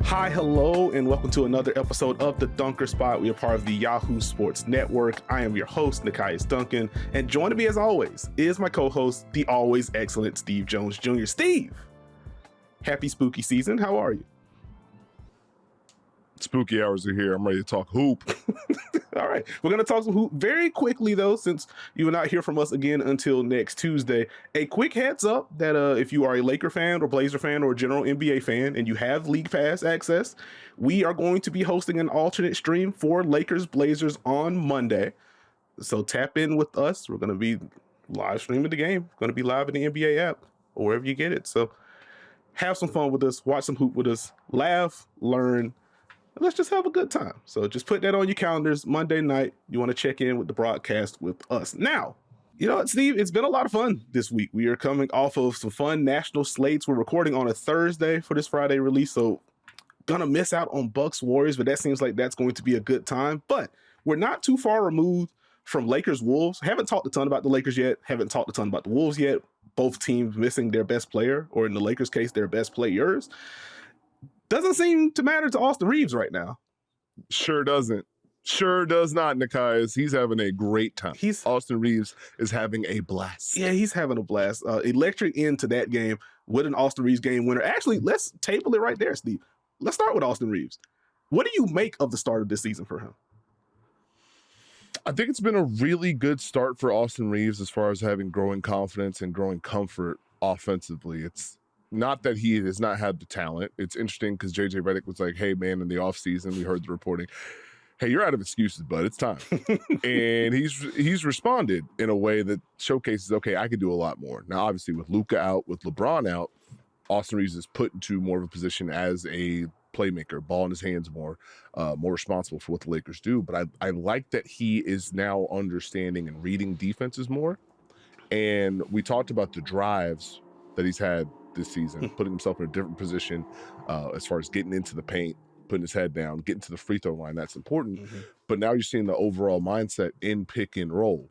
Hi, hello, and welcome to another episode of The Dunker Spot. We are part of the Yahoo Sports Network. I am your host, Nekias Duncan, and joining me as always is my co-host, the always excellent Steve Jones Jr. Steve, happy spooky season. How are you? Spooky hours are here. I'm ready to talk hoop. All right. We're going to talk some hoop very quickly, though, since you will not hear from us again until next Tuesday. A quick heads up that if you are a Laker fan or Blazer fan or a general NBA fan and you have League Pass access, we are going to be hosting an alternate stream for Lakers Blazers on Monday. So tap in with us. We're going to be live streaming the game. Going to be live in the NBA app or wherever you get it. So have some fun with us. Watch some hoop with us. Laugh, learn. Let's just have a good time. So just put that on your calendars. Monday night, you want to check in with the broadcast with us. Now, you know what, Steve? It's been a lot of fun this week. We are coming off of some fun national slates. We're recording on a Thursday for this Friday release, so gonna miss out on Bucks Warriors, but that seems like that's going to be a good time. But we're not too far removed from Lakers Wolves. Haven't talked a ton about the Lakers yet. Haven't talked a ton about the Wolves yet. Both teams missing their best player, or in the Lakers case, their best players. Doesn't seem to matter to Austin Reeves right now. Sure doesn't. Sure does not, Nekias. He's having a great time. Austin Reeves is having a blast. Yeah, he's having a blast. Electric into that game with an Austin Reeves game winner. Actually, let's table it right there, Steve. Let's start with Austin Reeves. What do you make of the start of this season for him? I think it's been a really good start for Austin Reeves as far as having growing confidence and growing comfort offensively. It's not that he has not had the talent. It's interesting because JJ Redick was like, hey, man, in the offseason, we heard the reporting, hey, you're out of excuses, bud. It's time. And he's responded in a way that showcases, okay, I could do a lot more. Now, obviously, with Luka out, with LeBron out, Austin Reeves is put into more of a position as a playmaker, ball in his hands more responsible for what the Lakers do. But I like that he is now understanding and reading defenses more. And we talked about the drives that he's had this season, putting himself in a different position as far as getting into the paint, putting his head down, getting to the free throw line. That's important. But now you're seeing the overall mindset in pick and roll.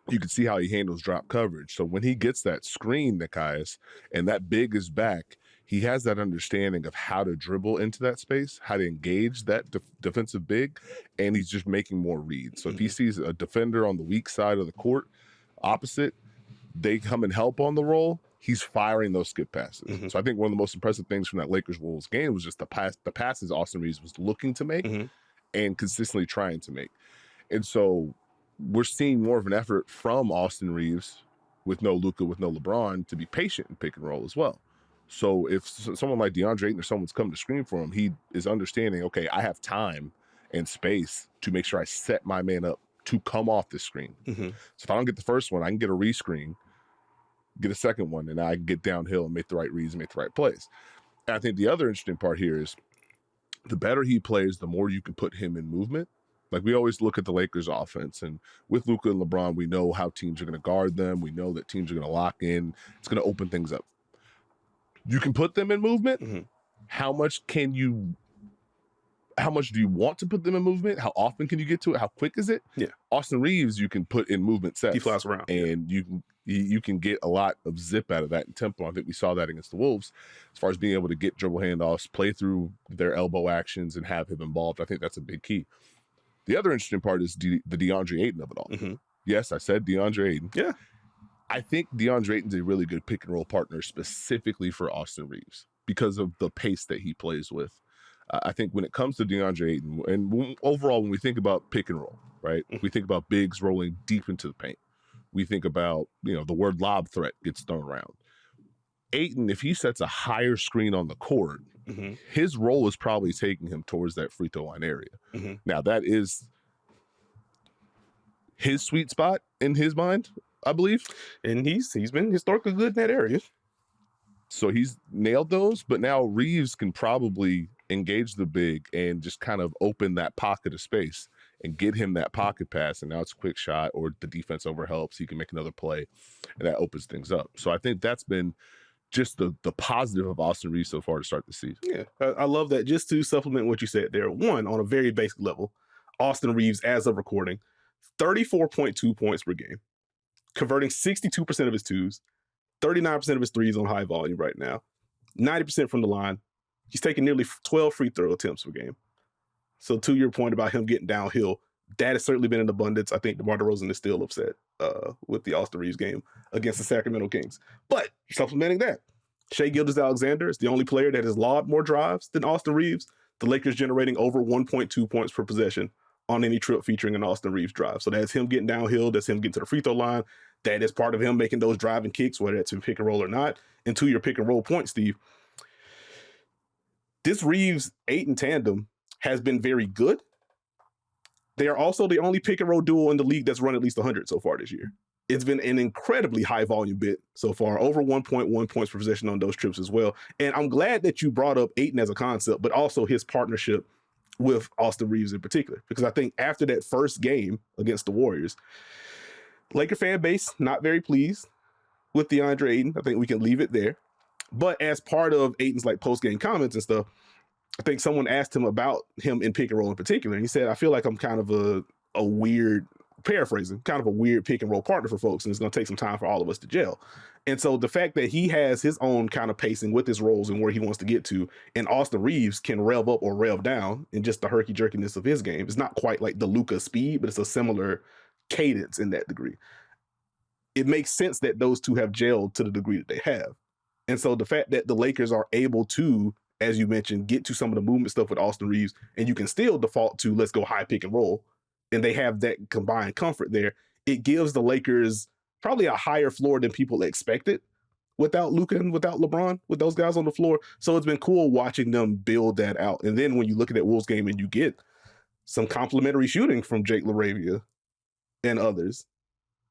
You can see how he handles drop coverage. So when he gets that screen, Nekias, and that big is back, he has that understanding of how to dribble into that space, how to engage that defensive big, and he's just making more reads. So if he sees a defender on the weak side of the court opposite, they come and help on the roll, he's firing those skip passes. So I think one of the most impressive things from that Lakers-Wolves game was just the passes Austin Reeves was looking to make and consistently trying to make. And so we're seeing more of an effort from Austin Reeves with no Luka, with no LeBron, to be patient in pick and roll as well. So if someone like DeAndre Ayton or someone's coming to screen for him, he is understanding, okay, I have time and space to make sure I set my man up to come off the screen. So if I don't get the first one, I can get a rescreen, get a second one, and I can get downhill and make the right reads and make the right plays. And I think the other interesting part here is the better he plays, the more you can put him in movement. Like, we always look at the Lakers offense, and with Luka and LeBron, we know how teams are going to guard them. We know that teams are going to lock in. It's going to open things up. You can put them in movement. How much do you want to put them in movement? How often can you get to it? How quick is it? Yeah. Austin Reeves, you can put in movement sets. He flies around. And you can get a lot of zip out of that in tempo. I think we saw that against the Wolves as far as being able to get dribble handoffs, play through their elbow actions, and have him involved. I think that's a big key. The other interesting part is the DeAndre Ayton of it all. Yes, I said DeAndre Ayton. Yeah. I think DeAndre Ayton's a really good pick and roll partner specifically for Austin Reeves because of the pace that he plays with. I think when it comes to DeAndre Ayton, and overall when we think about pick and roll, right, we think about bigs rolling deep into the paint. We think about, the word lob threat gets thrown around. Ayton, if he sets a higher screen on the court, his role is probably taking him towards that free throw line area. Now, that is his sweet spot in his mind, I believe. And he's been historically good in that area. So he's nailed those, but now Reeves can probably engage the big and just kind of open that pocket of space and get him that pocket pass, and now it's a quick shot, or the defense overhelps, he can make another play, and that opens things up. So I think that's been just the positive of Austin Reeves so far to start the season. Yeah, I love that. Just to supplement what you said there, one, on a very basic level, Austin Reeves, as of recording, 34.2 points per game, converting 62% of his twos, 39% of his threes on high volume right now, 90% from the line, He's taking nearly 12 free throw attempts per game. So to your point about him getting downhill, that has certainly been in abundance. I think DeMar DeRozan is still upset with the Austin Reeves game against the Sacramento Kings. But supplementing that, Shai Gilgeous-Alexander is the only player that has logged more drives than Austin Reeves. The Lakers generating over 1.2 points per possession on any trip featuring an Austin Reeves drive. So that's him getting downhill. That's him getting to the free throw line. That is part of him making those driving kicks, whether it's in pick and roll or not. And to your pick and roll point, Steve, this Reeves-Ayton tandem has been very good. They are also the only pick and roll duo in the league that's run at least 100 so far this year. It's been an incredibly high volume bit so far, over 1.1 points per possession on those trips as well. And I'm glad that you brought up Ayton as a concept, but also his partnership with Austin Reeves in particular, because I think after that first game against the Warriors, Laker fan base not very pleased with DeAndre Ayton. I think we can leave it there. But as part of Ayton's like post-game comments and stuff, I think someone asked him about him in pick and roll in particular. And he said, I feel like I'm kind of a weird, paraphrasing, kind of a weird pick and roll partner for folks. And it's going to take some time for all of us to gel. And so the fact that he has his own kind of pacing with his roles and where he wants to get to, and Austin Reeves can rev up or rev down in just the herky-jerkiness of his game. It's not quite like the Luka speed, but it's a similar cadence in that degree. It makes sense that those two have gelled to the degree that they have. And so the fact that the Lakers are able to, as you mentioned, get to some of the movement stuff with Austin Reeves, and you can still default to let's go high pick and roll, and they have that combined comfort there, it gives the Lakers probably a higher floor than people expected without Luka and without LeBron, with those guys on the floor. So it's been cool watching them build that out. And then when you look at that Wolves game and you get some complimentary shooting from Jake LaRavia and others,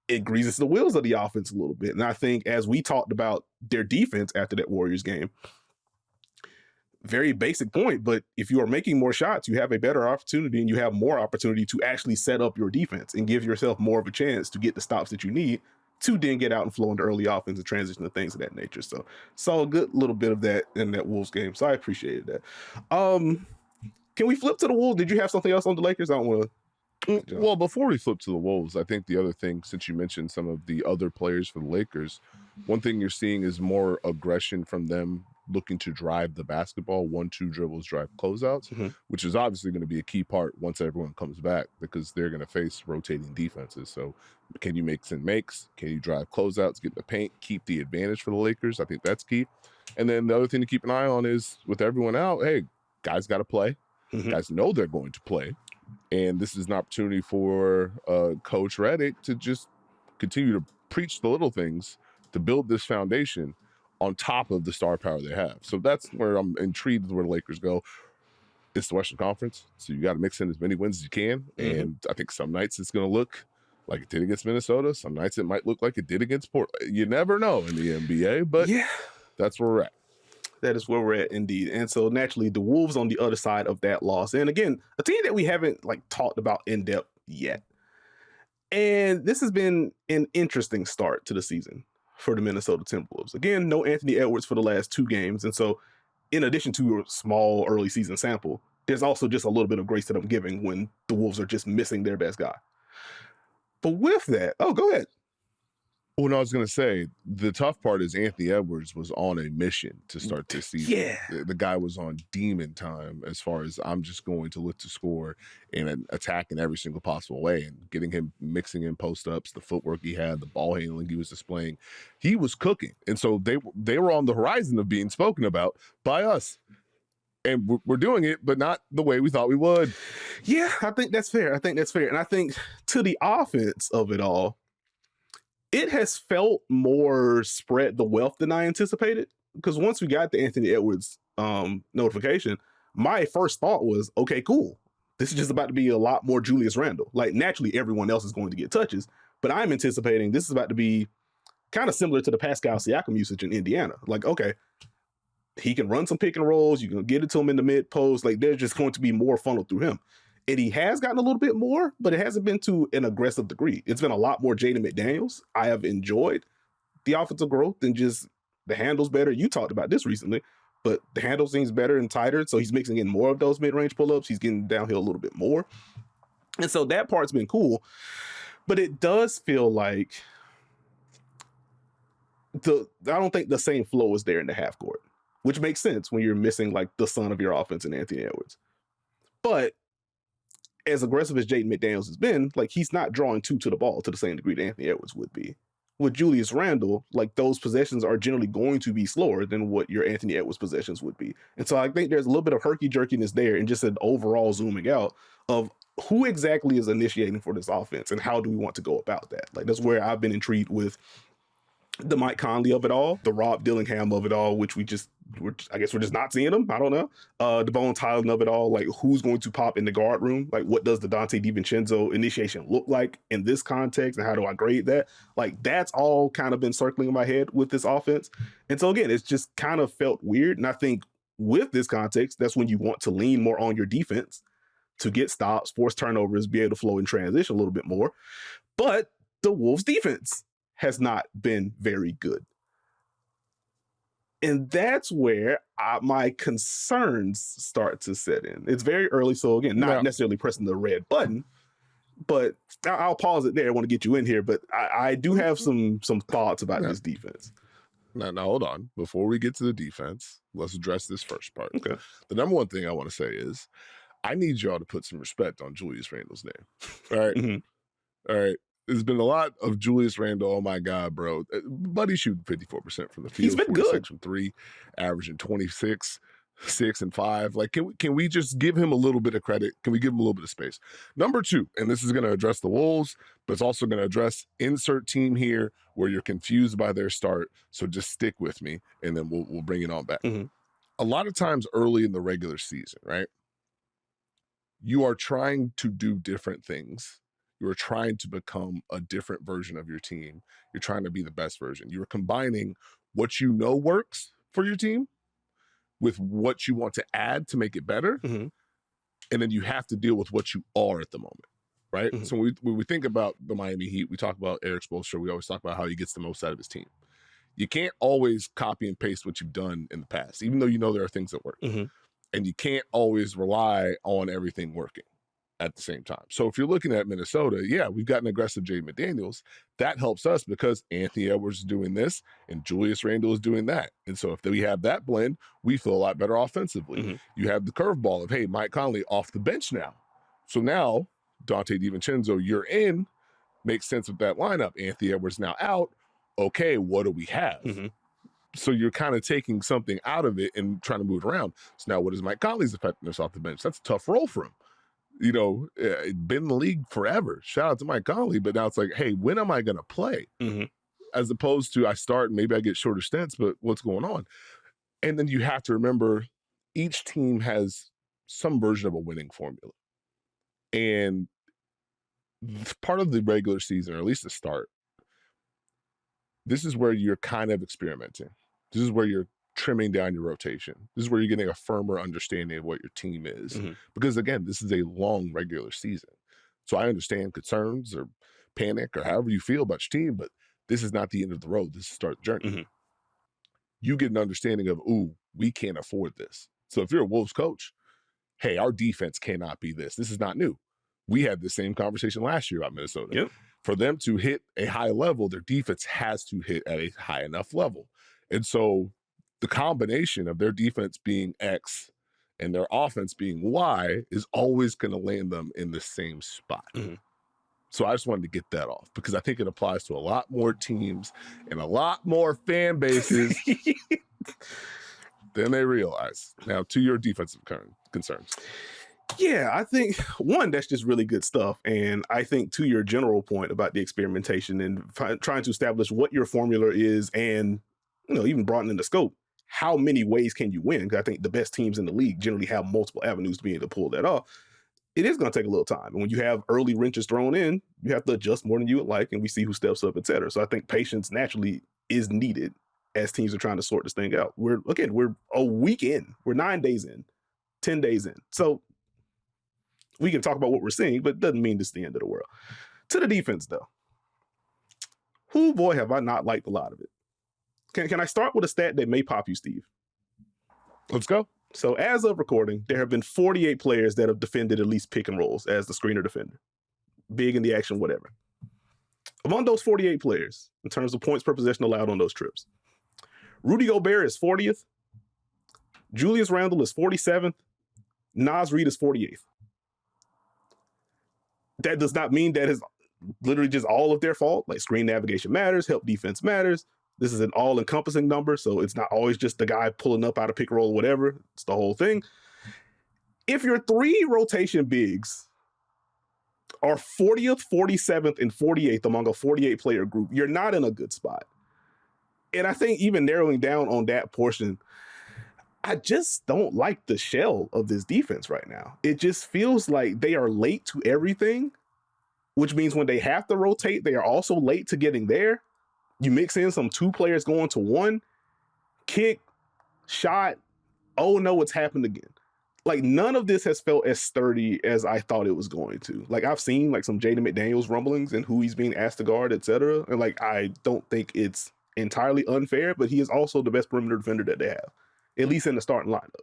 it greases the wheels of the offense a little bit. And I think as we talked about their defense after that Warriors game, very basic point, but if you are making more shots, you have a better opportunity and you have more opportunity to actually set up your defense and give yourself more of a chance to get the stops that you need to then get out and flow into early offense and transition to things of that nature. So saw a good little bit of that in that Wolves game. So I appreciated that. Can we flip to the Wolves? Did you have something else on the Lakers? I don't want to. Well, before we flip to the Wolves, I think the other thing, since you mentioned some of the other players for the Lakers, one thing you're seeing is more aggression from them looking to drive the basketball, 1-2 dribbles, drive closeouts, which is obviously going to be a key part once everyone comes back, because they're going to face rotating defenses. So can you make some makes? Can you drive closeouts, get the paint, keep the advantage for the Lakers? I think that's key. And then the other thing to keep an eye on is with everyone out, hey, guys got to play. Guys know they're going to play. And this is an opportunity for Coach Redick to just continue to preach the little things to build this foundation on top of the star power they have. So that's where I'm intrigued where the Lakers go. It's the Western Conference, so you got to mix in as many wins as you can. And I think some nights it's going to look like it did against Minnesota. Some nights it might look like it did against Portland. You never know in the NBA, but yeah, that's where we're at. That is where we're at, indeed. And so naturally, the Wolves on the other side of that loss. And again, a team that we haven't like talked about in depth yet. And this has been an interesting start to the season for the Minnesota Timberwolves. Again, no Anthony Edwards for the last 2 games. And so in addition to a small early season sample, there's also just a little bit of grace that I'm giving when the Wolves are just missing their best guy. But with that, go ahead. Well, no, I was going to say, the tough part is Anthony Edwards was on a mission to start this season. Yeah. The guy was on demon time as far as I'm just going to look to score and attack in every single possible way. And getting him mixing in post-ups, the footwork he had, the ball handling he was displaying, he was cooking. And so they were on the horizon of being spoken about by us. And we're doing it, but not the way we thought we would. Yeah, I think that's fair. And I think to the offense of it all, it has felt more spread the wealth than I anticipated. Because once we got the Anthony Edwards notification, my first thought was, okay, cool. This is just about to be a lot more Julius Randle. Like, naturally, everyone else is going to get touches. But I'm anticipating this is about to be kind of similar to the Pascal Siakam usage in Indiana. Like, okay, he can run some pick and rolls. You can get it to him in the mid post. Like, there's just going to be more funneled through him. And he has gotten a little bit more, but it hasn't been to an aggressive degree. It's been a lot more Jaden McDaniels. I have enjoyed the offensive growth and just the handles better. You talked about this recently, but the handle seems better and tighter. So he's mixing in more of those mid-range pull-ups. He's getting downhill a little bit more. And so that part's been cool. But it does feel like I don't think the same flow is there in the half court. which makes sense when you're missing like the son of your offense in Anthony Edwards. But as aggressive as Jaden McDaniels has been, like he's not drawing two to the ball to the same degree that Anthony Edwards would be. With Julius Randle, like those possessions are generally going to be slower than what your Anthony Edwards possessions would be. And so I think there's a little bit of herky-jerkiness there and just an overall zooming out of who exactly is initiating for this offense and how do we want to go about that. Like that's where I've been intrigued with the Mike Conley of it all, the Rob Dillingham of it all, which I guess we're just not seeing them. I don't know. The Bones Highland of it all, like who's going to pop in the guard room? Like what does the Dante DiVincenzo initiation look like in this context and how do I grade that? Like that's all kind of been circling in my head with this offense. And so again, it's just kind of felt weird. And I think with this context, that's when you want to lean more on your defense to get stops, force turnovers, be able to flow in transition a little bit more. But the Wolves defense has not been very good. And that's where my concerns start to set in. It's very early, so again, not necessarily pressing the red button, but I'll pause it there. I want to get you in here, but I do have some thoughts about this defense. Now, hold on. Before we get to the defense, let's address this first part. Okay. The number one thing I want to say is I need y'all to put some respect on Julius Randle's name. All right? Mm-hmm. All right. There's been a lot of Julius Randle. Oh my God, bro! Buddy's shooting 54% from the field. He's been good from three, averaging 26, 6 and 5. Like, can we just give him a little bit of credit? Can we give him a little bit of space? Number two, and this is going to address the Wolves, but it's also going to address insert team here where you're confused by their start. So just stick with me, and then we'll bring it on back. Mm-hmm. A lot of times early in the regular season, right? You are trying to do different things. You're trying to become a different version of your team. You're trying to be the best version. You're combining what you know works for your team with what you want to add to make it better. Mm-hmm. And then you have to deal with what you are at the moment, right? Mm-hmm. So when we think about the Miami Heat, we talk about Eric Spoelstra. We always talk about how he gets the most out of his team. You can't always copy and paste what you've done in the past, even though you know there are things that work. Mm-hmm. And you can't always rely on everything working at the same time. So if you're looking at Minnesota, yeah, we've got an aggressive Jaden McDaniels. That helps us because Anthony Edwards is doing this and Julius Randle is doing that. And so if we have that blend, we feel a lot better offensively. Mm-hmm. You have the curveball of, hey, Mike Conley off the bench now. So now Dante DiVincenzo, you're in, makes sense with that lineup. Anthony Edwards now out. Okay, what do we have? Mm-hmm. So you're kind of taking something out of it and trying to move it around. So now what is Mike Conley's effectiveness off the bench? That's a tough role for him. You know, been in the league forever. Shout out to Mike Conley, but now it's like, hey, when am I going to play? Mm-hmm. As opposed to I start and maybe I get shorter stints, but what's going on? And then you have to remember each team has some version of a winning formula. And part of the regular season, or at least the start, this is where you're kind of experimenting. This is where you're trimming down your rotation. This is where you're getting a firmer understanding of what your team is. Mm-hmm. Because again, this is a long regular season. So I understand concerns or panic or however you feel about your team, but this is not the end of the road. This is the start of the journey. Mm-hmm. You get an understanding of, ooh, we can't afford this. So if you're a Wolves coach, hey, our defense cannot be this. This is not new. We had the same conversation last year about Minnesota. Yep. For them to hit a high level, their defense has to hit at a high enough level. And so the combination of their defense being X and their offense being Y is always going to land them in the same spot. Mm-hmm. So I just wanted to get that off because I think it applies to a lot more teams and a lot more fan bases than they realize. Now, to your defensive concerns. Yeah, I think, one, that's just really good stuff. And I think to your general point about the experimentation and trying to establish what your formula is and, you know, even broadening the scope, how many ways can you win? Because I think the best teams in the league generally have multiple avenues to be able to pull that off. It is going to take a little time. And when you have early wrenches thrown in, you have to adjust more than you would like, and we see who steps up, et cetera. So I think patience naturally is needed as teams are trying to sort this thing out. We're a week in. We're 9 days in, 10 days in. So we can talk about what we're seeing, but it doesn't mean this is the end of the world. To the defense, though. Who, boy, have I not liked a lot of it. Can I start with a stat that may pop you, Steve? Let's go. So as of recording, there have been 48 players that have defended at least pick and rolls as the screener defender. Big in the action, whatever. Among those 48 players, in terms of points per possession allowed on those trips, Rudy Gobert is 40th, Julius Randle is 47th. Naz Reid is 48th. That does not mean that is literally just all of their fault. Like, screen navigation matters, help defense matters. This is an all-encompassing number, so it's not always just the guy pulling up out of pick and roll or whatever. It's the whole thing. If your 3 rotation bigs are 40th, 47th, and 48th among a 48-player group, you're not in a good spot. And I think even narrowing down on that portion, I just don't like the shell of this defense right now. It just feels like they are late to everything, which means when they have to rotate, they are also late to getting there. You mix in some 2 players going to 1, kick, shot, oh no, it's happened again. Like, none of this has felt as sturdy as I thought it was going to. Like, I've seen like some Jaden McDaniels rumblings and who he's being asked to guard, etc. And like, I don't think it's entirely unfair, but he is also the best perimeter defender that they have, at least in the starting lineup.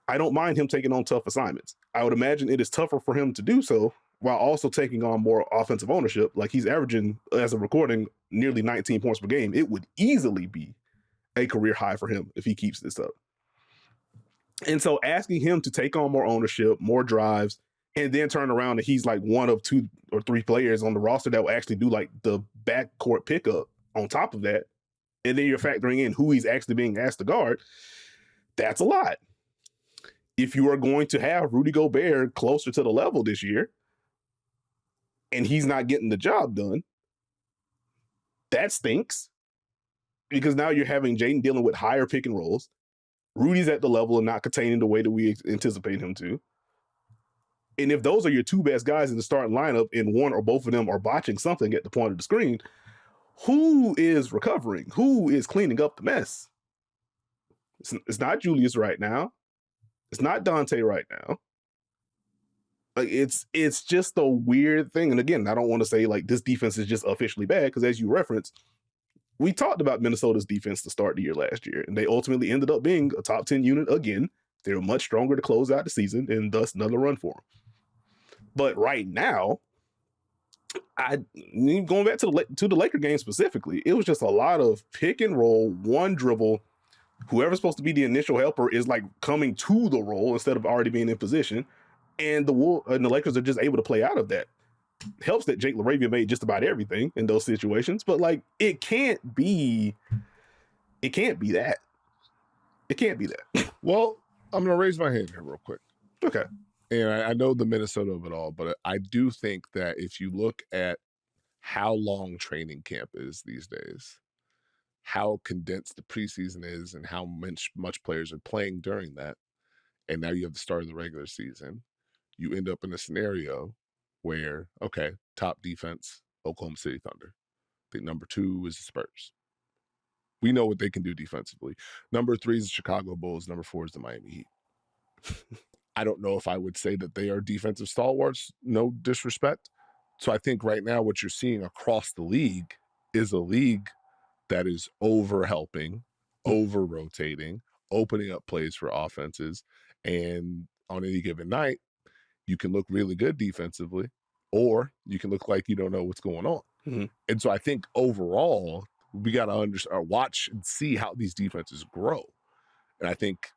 I don't mind him taking on tough assignments. I would imagine it is tougher for him to do so while also taking on more offensive ownership. Like, he's averaging, as of recording, nearly 19 points per game. It would easily be a career high for him if he keeps this up. And so asking him to take on more ownership, more drives, and then turn around and he's like one of 2 or 3 players on the roster that will actually do like the backcourt pickup on top of that, and then you're factoring in who he's actually being asked to guard, that's a lot. If you are going to have Rudy Gobert closer to the level this year, and he's not getting the job done, that stinks. Because now you're having Jaden dealing with higher pick and rolls. Rudy's at the level and not containing the way that we anticipate him to. And if those are your 2 best guys in the starting lineup and one or both of them are botching something at the point of the screen, who is recovering? Who is cleaning up the mess? It's not Julius right now. It's not Dante right now. Like, it's just a weird thing. And again, I don't want to say like this defense is just officially bad, because as you referenced, we talked about Minnesota's defense to start the year last year, and they ultimately ended up being a top 10 unit again. They were much stronger to close out the season, and thus another run for them. But right now, going back to the Laker game specifically, it was just a lot of pick and roll, one dribble. Whoever's supposed to be the initial helper is like coming to the roll instead of already being in position, and the Lakers are just able to play out of that. Helps that Jake LaRavia made just about everything in those situations, but like, it can't be that. It can't be that. Well, I'm going to raise my hand here real quick. Okay. And I know the Minnesota of it all, but I do think that if you look at how long training camp is these days, how condensed the preseason is, and how much players are playing during that, and now you have the start of the regular season, you end up in a scenario where, okay, top defense, Oklahoma City Thunder. I think number 2 is the Spurs. We know what they can do defensively. Number 3 is the Chicago Bulls. Number 4 is the Miami Heat. I don't know if I would say that they are defensive stalwarts, no disrespect. So I think right now what you're seeing across the league is a league that is over-helping, over-rotating, opening up plays for offenses, and on any given night, you can look really good defensively, or you can look like you don't know what's going on. Mm-hmm. And so I think overall, we got to watch and see how these defenses grow. And I think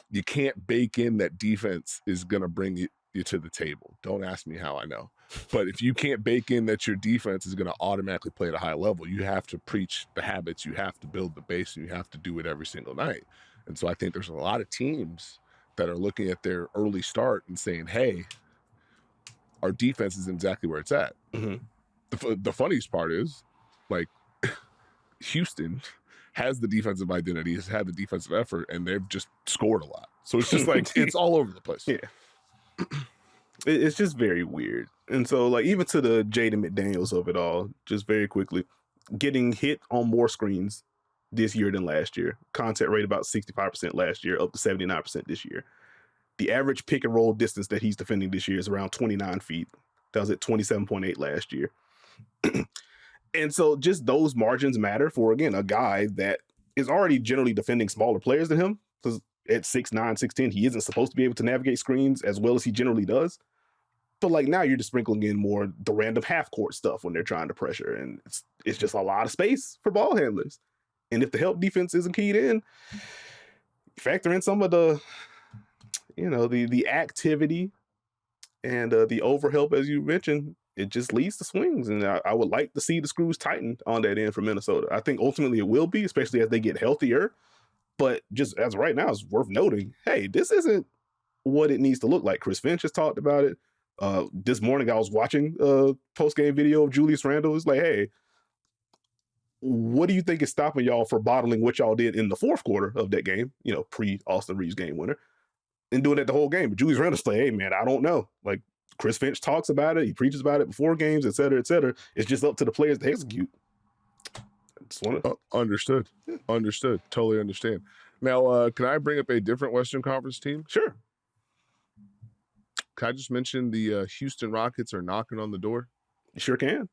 you can't bake in that defense is going to bring you to the table. Don't ask me how I know. But if you can't bake in that your defense is going to automatically play at a high level, you have to preach the habits, you have to build the base, and you have to do it every single night. And so I think there's a lot of teams that are looking at their early start and saying, hey, our defense is exactly where it's at. Mm-hmm. The funniest part is, like, Houston has the defensive identity, has had the defensive effort, and they've just scored a lot. So it's just like, it's all over the place. Yeah. It's just very weird. And so, like, even to the Jaden McDaniels of it all, just very quickly, getting hit on more screens this year than last year. Contact rate about 65% last year, up to 79% this year. The average pick and roll distance that he's defending this year is around 29 feet. That was at 27.8 last year. And so just those margins matter for, again, a guy that is already generally defending smaller players than him. Because at 6'9", 6'10", he isn't supposed to be able to navigate screens as well as he generally does. But like, now you're just sprinkling in more the random half-court stuff when they're trying to pressure. And it's just a lot of space for ball handlers. And if the help defense isn't keyed in, factor in some of the, the activity and the overhelp, as you mentioned, it just leads to swings. And I would like to see the screws tightened on that end for Minnesota. I think ultimately it will be, especially as they get healthier. But just as right now, it's worth noting, hey, this isn't what it needs to look like. Chris Finch has talked about it. This morning I was watching a post-game video of Julius Randle. It's like, hey, what do you think is stopping y'all for bottling what y'all did in the fourth quarter of that game, pre-Austin Reeves game winner, and doing it the whole game? But Julius Randle's like, hey, man, I don't know. Like, Chris Finch talks about it. He preaches about it before games, et cetera, et cetera. It's just up to the players to execute. Understood. Understood. Totally understand. Now, can I bring up a different Western Conference team? Sure. Can I just mention the Houston Rockets are knocking on the door? You sure can.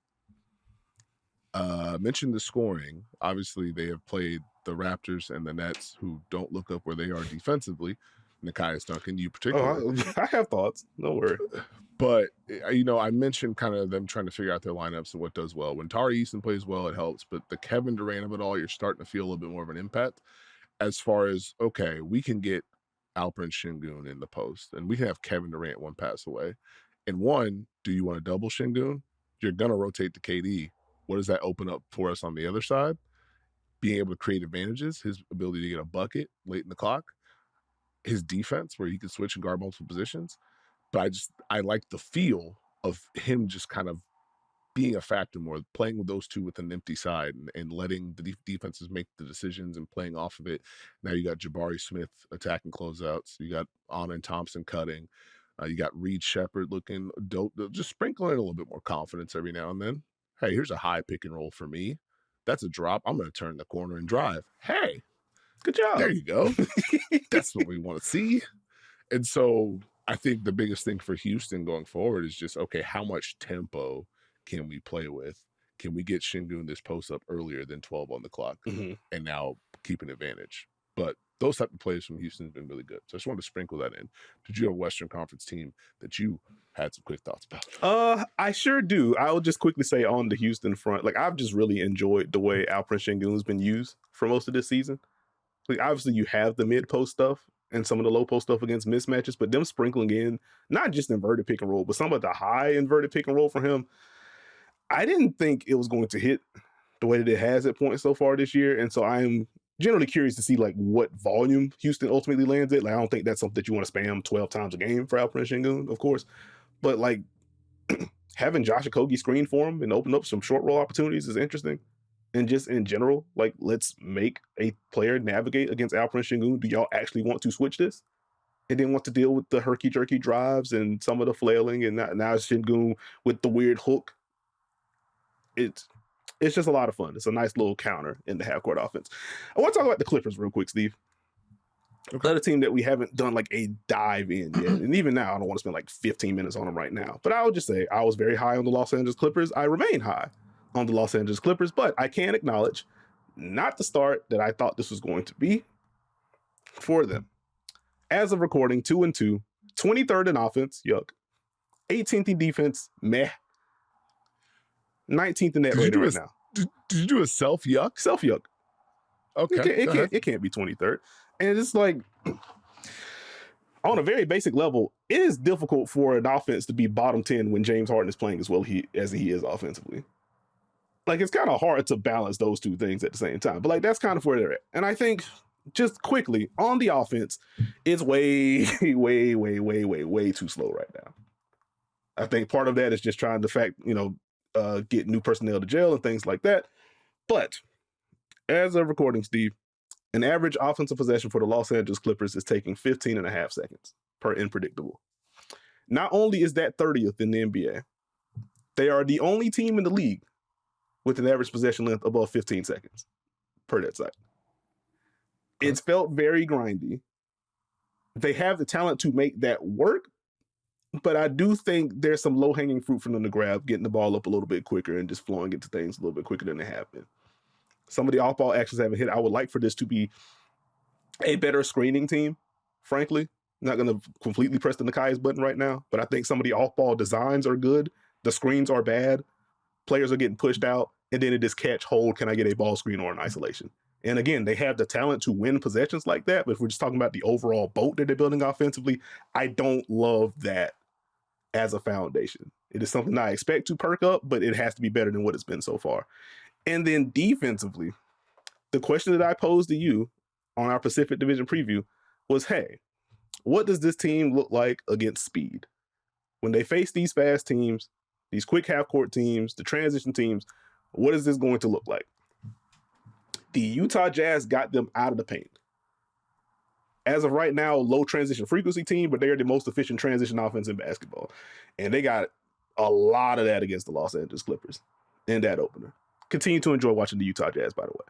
Mention the scoring. Obviously, they have played the Raptors and the Nets, who don't look up where they are defensively. Nekias, Duncan, you particularly. I have thoughts. Don't worry. But, I mentioned kind of them trying to figure out their lineups and what does well. When Tari Eason plays well, it helps. But the Kevin Durant of it all, you're starting to feel a little bit more of an impact as far as, okay, we can get Alperen Şengün in the post, and we can have Kevin Durant one pass away. And one, do you want to double Şengün? You're going to rotate to KD. What does that open up for us on the other side? Being able to create advantages, his ability to get a bucket late in the clock, his defense where he can switch and guard multiple positions. But I like the feel of him just kind of being a factor more, playing with those two with an empty side and letting the defenses make the decisions and playing off of it. Now you got Jabari Smith attacking closeouts. You got Amen Thompson cutting. You got Reed Shepherd looking dope. Just sprinkling in a little bit more confidence every now and then. Hey, here's a high pick and roll for me. That's a drop. I'm going to turn the corner and drive. Hey, good job. There you go. That's what we want to see. And so I think the biggest thing for Houston going forward is just, okay, how much tempo can we play with? Can we get Şengün this post up earlier than 12 on the clock and now keep an advantage? But those type of plays from Houston have been really good. So I just wanted to sprinkle that in. Did you have a Western Conference team that you had some quick thoughts about? I sure do. I'll just quickly say on the Houston front, like, I've just really enjoyed the way Alperen Şengün has been used for most of this season. Like, obviously you have the mid-post stuff and some of the low-post stuff against mismatches, but them sprinkling in not just inverted pick and roll, but some of the high inverted pick and roll for him, I didn't think it was going to hit the way that it has at points so far this year. And so I'm generally curious to see, like, what volume Houston ultimately lands at. Like, I don't think that's something that you want to spam 12 times a game for Alperen Şengün, of course. But, like, having Josh Okogie screen for him and open up some short roll opportunities is interesting. And just in general, like, let's make a player navigate against Alperen Şengün. Do y'all actually want to switch this? And then want to deal with the herky-jerky drives and some of the flailing, and now Şengün with the weird hook. It's just a lot of fun. It's a nice little counter in the half-court offense. I want to talk about the Clippers real quick, Steve. Okay. Another team that we haven't done like a dive in yet. And even now, I don't want to spend like 15 minutes on them right now. But I would just say I was very high on the Los Angeles Clippers. I remain high on the Los Angeles Clippers, but I can acknowledge not the start that I thought this was going to be for them. As of recording, 2-2, 23rd in offense, yuck. 18th in defense, meh. 19th in net rating right now. Did you do a self-yuck? Self-yuck. Okay. It can't be 23rd. And it's like, on a very basic level, it is difficult for an offense to be bottom 10 when James Harden is playing as well as he is offensively. Like, it's kind of hard to balance those two things at the same time. But, like, that's kind of where they're at. And I think, just quickly, on the offense, it's way too slow right now. I think part of that is just trying to get new personnel to jail and things like that. But as of recording, Steve, an average offensive possession for the Los Angeles Clippers is taking 15 and a half seconds per unpredictable. Not only is that 30th in the NBA, they are the only team in the league with an average possession length above 15 seconds per that site. It's felt very grindy. They have the talent to make that work, but I do think there's some low-hanging fruit for them to grab, getting the ball up a little bit quicker and just flowing into things a little bit quicker than they have been. Some of the off-ball actions haven't hit. I would like for this to be a better screening team, frankly. I'm not going to completely press the Nekias button right now, but I think some of the off-ball designs are good. The screens are bad. Players are getting pushed out, and then it is catch, hold, can I get a ball screen or an isolation? And again, they have the talent to win possessions like that. But if we're just talking about the overall boat that they're building offensively, I don't love that as a foundation. It is something I expect to perk up, but it has to be better than what it's been so far. And then defensively, the question that I posed to you on our Pacific Division preview was, hey, what does this team look like against speed? When they face these fast teams, these quick half-court teams, the transition teams, what is this going to look like? The Utah Jazz got them out of the paint. As of right now, low transition frequency team, but they're the most efficient transition offense in basketball. And they got a lot of that against the Los Angeles Clippers in that opener. Continue to enjoy watching the Utah Jazz, by the way.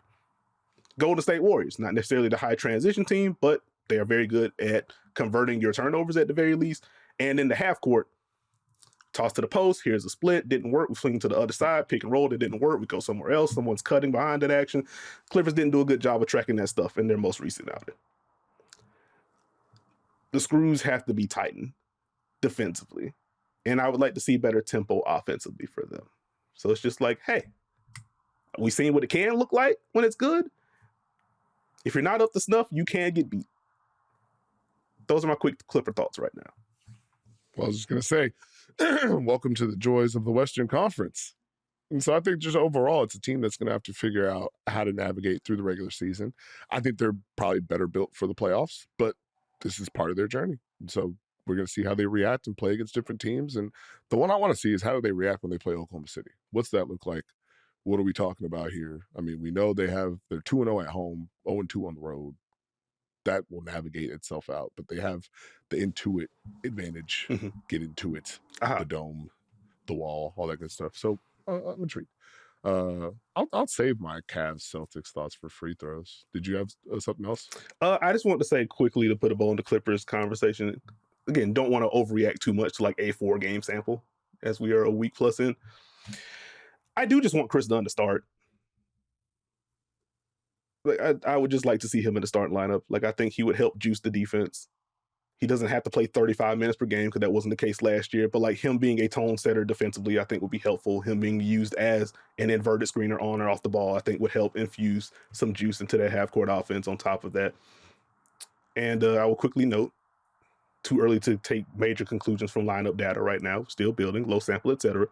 Golden State Warriors, not necessarily the high transition team, but they are very good at converting your turnovers at the very least. And in the half court, toss to the post, here's a split, didn't work, we fling to the other side, pick and roll, that didn't work, we go somewhere else, someone's cutting behind that action. Clippers didn't do a good job of tracking that stuff in their most recent outing. The screws have to be tightened defensively, and I would like to see better tempo offensively for them. So it's just like, hey, we've seen what it can look like when it's good. If you're not up to snuff, you can get beat. Those are my quick Clipper thoughts right now. Well, I was just going to say, welcome to the joys of the Western Conference. And so I think just overall, it's a team that's going to have to figure out how to navigate through the regular season. I think they're probably better built for the playoffs, but this is part of their journey. And so we're going to see how they react and play against different teams. And the one I want to see is how do they react when they play Oklahoma City? What's that look like? What are we talking about here? I mean, we know they're 2-0 at home, 0-2 on the road. That will navigate itself out, but they have the Intuit advantage. Get into it, the dome, the wall, all that good stuff. So I'm intrigued. I'll save my Cavs Celtics thoughts for free throws. Did you have something else? I just want to say quickly to put a bow on the Clippers conversation. Again, don't want to overreact too much to like a 4-game sample as we are a week plus in. I do just want Chris Dunn to start. Like I would just like to see him in the starting lineup. Like I think he would help juice the defense. He doesn't have to play 35 minutes per game because that wasn't the case last year. But like him being a tone setter defensively, I think would be helpful. Him being used as an inverted screener on or off the ball, I think would help infuse some juice into that half-court offense on top of that. And I will quickly note, too early to take major conclusions from lineup data right now. Still building, low sample, etc.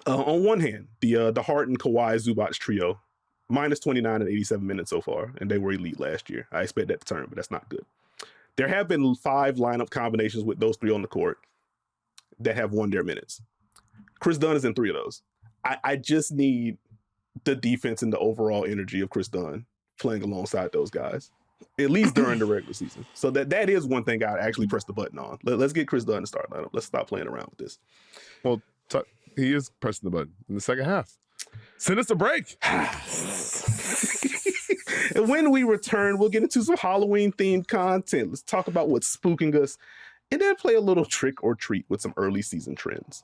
On one hand, the Harden, Kawhi, Zubac trio, minus 29 and 87 minutes so far, and they were elite last year. I expect that to turn, but that's not good. There have been 5 lineup combinations with those 3 on the court that have won their minutes. Chris Dunn is in 3 of those. I just need the defense and the overall energy of Chris Dunn playing alongside those guys, at least during the regular season. So that is one thing I'd actually press the button on. Let's get Chris Dunn to start lineup. Let's stop playing around with this. Well, he is pressing the button in the second half. Send us a break. And when we return, we'll get into some Halloween-themed content. Let's talk about what's spooking us, and then play a little trick or treat with some early season trends.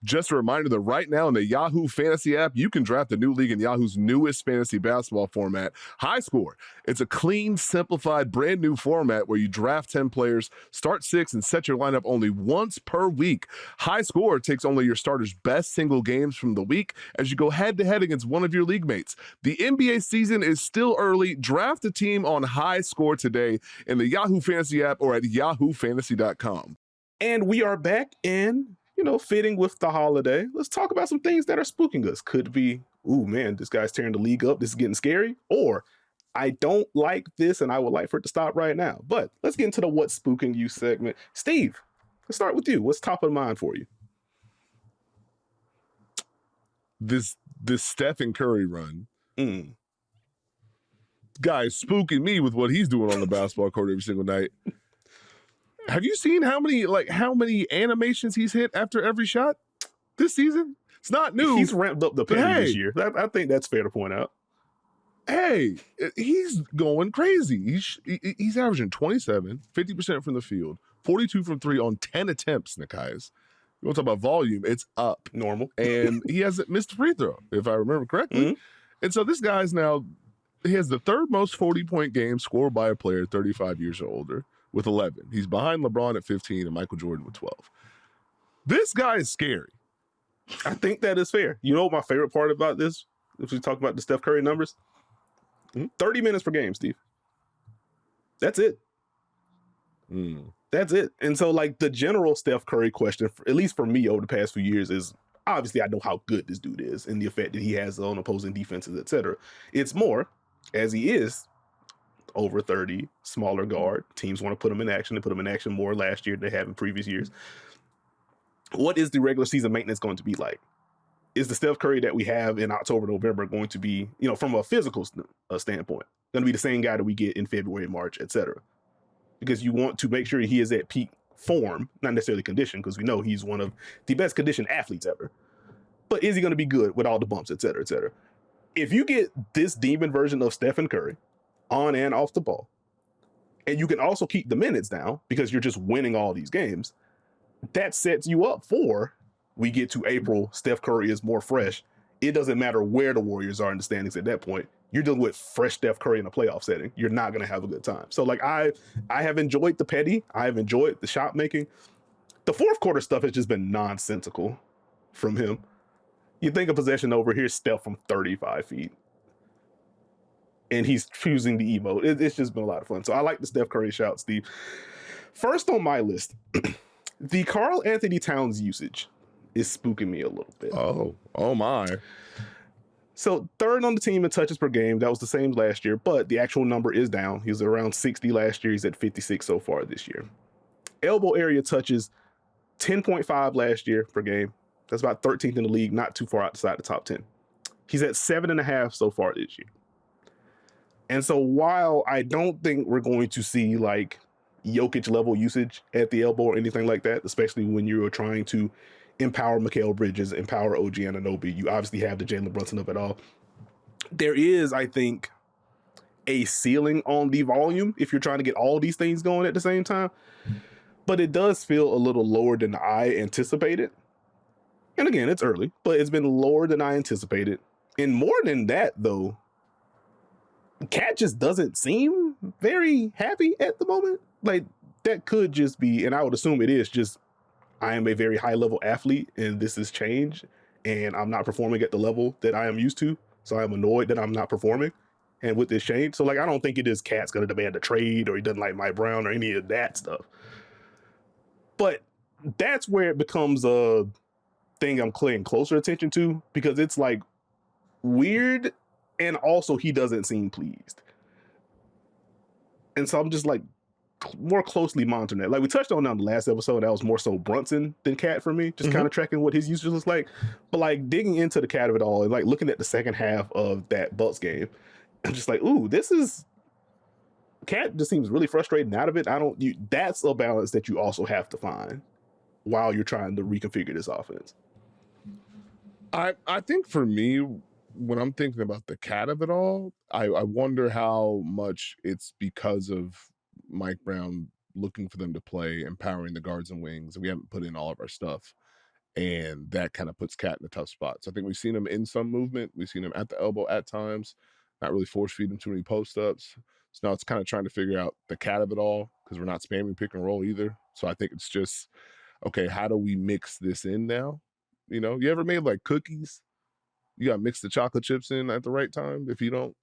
Just a reminder that right now in the Yahoo Fantasy app, you can draft a new league in Yahoo's newest fantasy basketball format, High Score. It's a clean, simplified, brand new format where you draft 10 players, start 6, and set your lineup only once per week. High Score takes only your starters' best single games from the week as you go head-to-head against one of your league mates. The NBA season is still early. Draft a team on High Score today in the Yahoo Fantasy app or at yahoofantasy.com. And we are back in, fitting with the holiday. Let's talk about some things that are spooking us. Could be, ooh, man, this guy's tearing the league up. This is getting scary. Or, I don't like this and I would like for it to stop right now. But let's get into the What's Spooking You segment. Steve, let's start with you. What's top of mind for you? This Steph and Curry run. Guy's spooking me with what he's doing on the basketball court every single night. Have you seen how many animations he's hit after every shot this season? It's not new. He's ramped up the penalty this year. I think that's fair to point out. Hey, he's going crazy. He's averaging 27, 50% from the field, 42 from 3 on 10 attempts, Nekias. You want to talk about volume, it's up. Normal. And he hasn't missed a free throw, if I remember correctly. And so this guy's now, he has the 3rd most 40-point game scored by a player 35 years or older, with 11. He's behind LeBron at 15 and Michael Jordan with 12. This guy is scary. I think that is fair. You know what my favorite part about this, if we talk about the Steph Curry numbers? 30 minutes per game, Steve. That's it. That's it. And so, like, the general Steph Curry question, at least for me over the past few years, is obviously I know how good this dude is and the effect that he has on opposing defenses, etc. It's more, as he is over 30, smaller guard, teams want to put him in action. They put him in action more last year than they have in previous years. What is the regular season maintenance going to be like? Is the Steph Curry that we have in October, November going to be, from a physical standpoint, going to be the same guy that we get in February, March, etc.? Because you want to make sure he is at peak form, not necessarily condition, because we know he's one of the best conditioned athletes ever. But is he going to be good with all the bumps, et cetera, et cetera? If you get this demon version of Stephen Curry on and off the ball, and you can also keep the minutes down because you're just winning all these games, that sets you up for, we get to April, Steph Curry is more fresh. It doesn't matter where the Warriors are in the standings at that point. You're dealing with fresh Steph Curry in a playoff setting. You're not going to have a good time. So, like, I have enjoyed the petty. I have enjoyed the shot making. The fourth quarter stuff has just been nonsensical from him. You think a possession over, here's Steph from 35 feet. And he's choosing the emote. It's just been a lot of fun. So I like the Steph Curry shout, Steve. First on my list, the Karl Anthony Towns usage is spooking me a little bit. Oh my. So third on the team in touches per game. That was the same last year, but the actual number is down. He was around 60 last year. He's at 56 so far this year. Elbow area touches, 10.5 last year per game. That's about 13th in the league, not too far outside the top 10. He's at 7.5 so far this year. And so while I don't think we're going to see like Jokic level usage at the elbow or anything like that, especially when you're trying to empower Mikal Bridges, empower OG Anunoby, you obviously have the Jalen Brunson of it all. There is, I think, a ceiling on the volume if you're trying to get all these things going at the same time. But it does feel a little lower than I anticipated. And again, it's early, but it's been lower than I anticipated. And more than that, though, Cat just doesn't seem very happy at the moment. Like, that could just be, and I would assume it is just, I am a very high level athlete and this has changed and I'm not performing at the level that I am used to. So I'm annoyed that I'm not performing and with this change. So like, I don't think it is Cat's going to demand a trade or he doesn't like Mike Brown or any of that stuff. But that's where it becomes a thing I'm paying closer attention to, because it's like weird and also he doesn't seem pleased. And so I'm just like more closely monitoring that. Like we touched on the last episode, that was more so Brunson than Cat for me, just kind of tracking what his usage looks like. But like digging into the Cat of it all and like looking at the second half of that Bucks game, I'm just like, ooh, this is Cat just seems really frustrated out of it. That's a balance that you also have to find while you're trying to reconfigure this offense. I think for me, when I'm thinking about the Cat of it all, I wonder how much it's because of Mike Brown looking for them to play, empowering the guards and wings. We haven't put in all of our stuff, and that kind of puts Cat in a tough spot. So I think we've seen him in some movement. We've seen him at the elbow at times, not really force feed him too many post-ups. So now it's kind of trying to figure out the Cat of it all, because we're not spamming pick and roll either. So I think it's just, okay, how do we mix this in now? You know, you ever made like cookies? You got to mix the chocolate chips in at the right time. If you don't,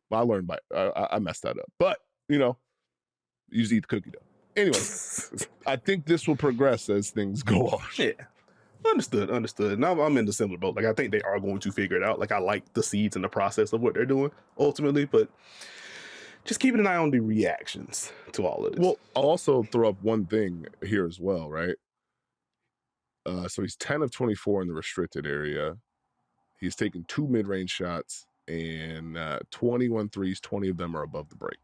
well, I learned I messed that up. But, you know, you just eat the cookie dough. Anyway, I think this will progress as things go on. Yeah. Understood. Now I'm in the similar boat. Like, I think they are going to figure it out. Like, I like the seeds and the process of what they're doing ultimately, but just keeping an eye on the reactions to all of this. Well, I'll also throw up one thing here as well, right? So he's 10 of 24 in the restricted area. He's taken 2 mid-range shots and 21 threes, 20 of them are above the break.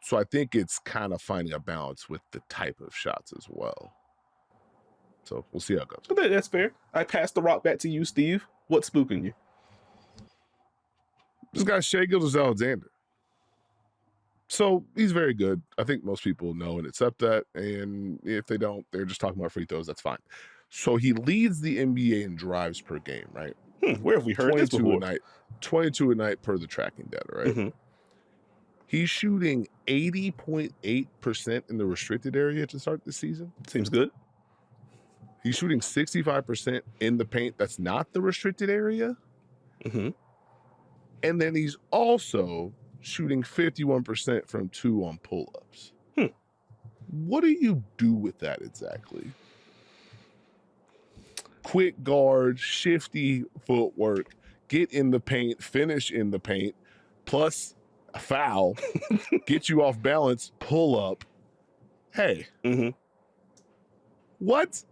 So I think it's kind of finding a balance with the type of shots as well. So we'll see how it goes. But that's fair. I pass the rock back to you, Steve. What's spooking you? This guy's Shai Gilgeous-Alexander. So he's very good. I think most people know and accept that. And if they don't, they're just talking about free throws. That's fine. So he leads the NBA in drives per game, right? Where have we heard this before? 22 a night per the tracking data, right? He's shooting 80.8% in the restricted area to start the season. Seems good. He's shooting 65% in the paint. That's not the restricted area. And then he's also shooting 51% from 2 on pull-ups. What do you do with that exactly? Quick guard, shifty footwork, get in the paint, finish in the paint, plus a foul, get you off balance, pull up. Hey, what?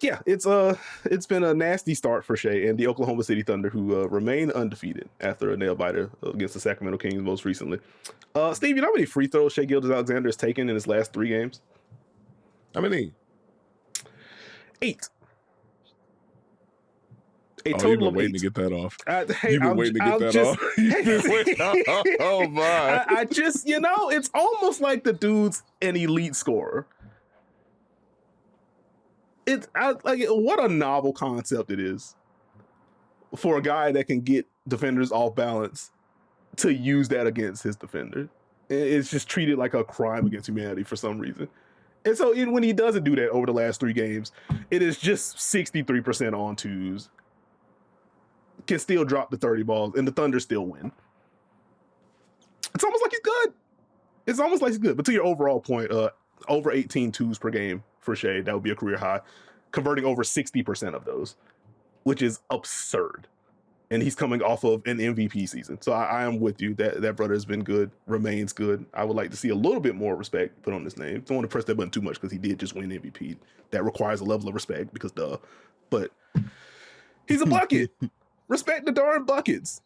Yeah, it's been a nasty start for Shai and the Oklahoma City Thunder, who remain undefeated after a nail biter against the Sacramento Kings most recently. Steve, you know how many free throws Shai Gilgeous-Alexander has taken in his last 3 games? How many? 8. You've been waiting to get that off. You've been waiting to get that off. You've been waiting. Oh my! I just, it's almost like the dude's an elite scorer. What a novel concept it is for a guy that can get defenders off balance to use that against his defender. It's just treated like a crime against humanity for some reason. And so when he doesn't do that over the last 3 games, it is just 63% on 2s. Can still drop the 30 balls, and the Thunder still win. It's almost like he's good. It's almost like he's good. But to your overall point, over 18 2s per game for Shai, that would be a career high, converting over 60% of those, which is absurd. And he's coming off of an MVP season. So I am with you. That brother has been good, remains good. I would like to see a little bit more respect put on his name. Don't want to press that button too much because he did just win MVP. That requires a level of respect because duh. But he's a bucket. Respect the darn buckets.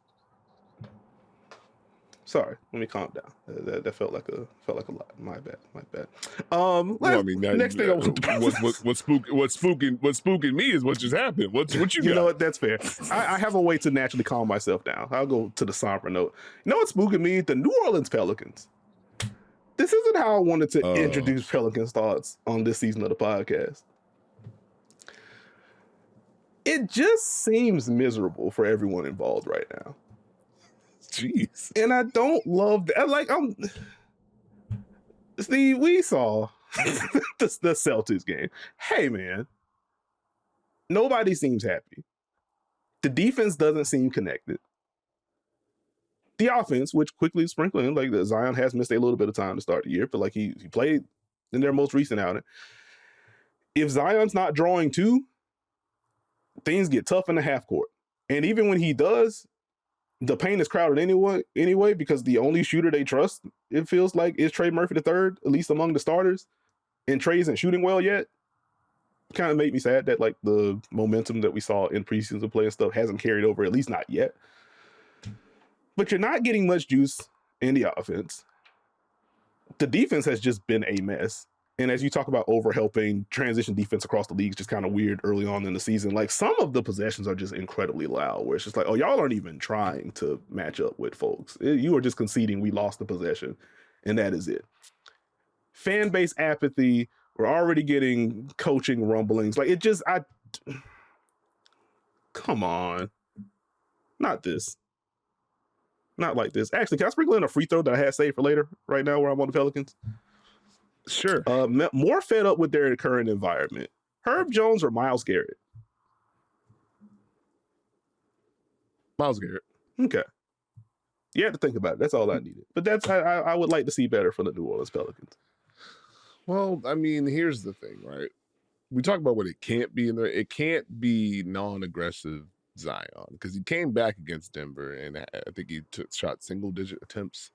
Sorry, let me calm down. That felt like a lot. My bad. Next thing I want to what's spooking me is what just happened. What you got? You know what? That's fair. I have a way to naturally calm myself down. I'll go to the somber note. You know what's spooking me? The New Orleans Pelicans. This isn't how I wanted to introduce Pelicans thoughts on this season of the podcast. It just seems miserable for everyone involved right now. Jeez. And I don't love that. Steve, we saw the Celtics game. Hey, man. Nobody seems happy. The defense doesn't seem connected. The offense, which quickly sprinkled in, like Zion has missed a little bit of time to start the year, but like he played in their most recent outing. If Zion's not drawing too, things get tough in the half court. And even when he does, the paint is crowded anyway, because the only shooter they trust, it feels like, is Trey Murphy III, at least among the starters. And Trey isn't shooting well yet. Kind of made me sad that like the momentum that we saw in preseason play and stuff hasn't carried over, at least not yet. But you're not getting much juice in the offense. The defense has just been a mess. And as you talk about over-helping, transition defense across the league is just kind of weird early on in the season. Like, some of the possessions are just incredibly loud, where it's just like, oh, y'all aren't even trying to match up with folks. You are just conceding we lost the possession, and that is it. Fan base apathy. We're already getting coaching rumblings. Like, it just, come on. Not this. Not like this. Actually, can I sprinkle in a free throw that I had saved for later right now where I'm on the Pelicans? Sure. More fed up with their current environment. Herb Jones or Myles Garrett? Myles Garrett. Okay. You had to think about it. That's all I needed. But that's I would like to see better from the New Orleans Pelicans. Well, I mean, here's the thing, right? We talk about what it can't be in there. It can't be non-aggressive Zion, because he came back against Denver, and I think he shot single-digit attempts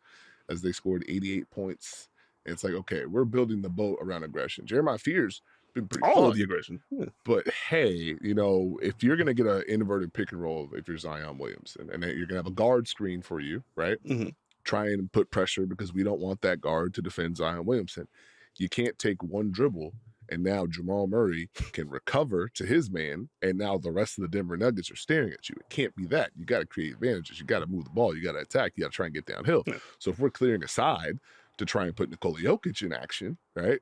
as they scored 88 points. And it's like, okay, we're building the boat around aggression. Jeremiah Fears been pretty all fun, of the aggression. Yeah. But hey, if you're gonna get an inverted pick and roll, if you're Zion Williamson, and you're gonna have a guard screen for you, right? Mm-hmm. Try and put pressure, because we don't want that guard to defend Zion Williamson. You can't take one dribble and now Jamal Murray can recover to his man, and now the rest of the Denver Nuggets are staring at you. It can't be that. You got to create advantages. You got to move the ball. You got to attack. You got to try and get downhill. Yeah. So if we're clearing aside to try and put Nikola Jokic in action, right?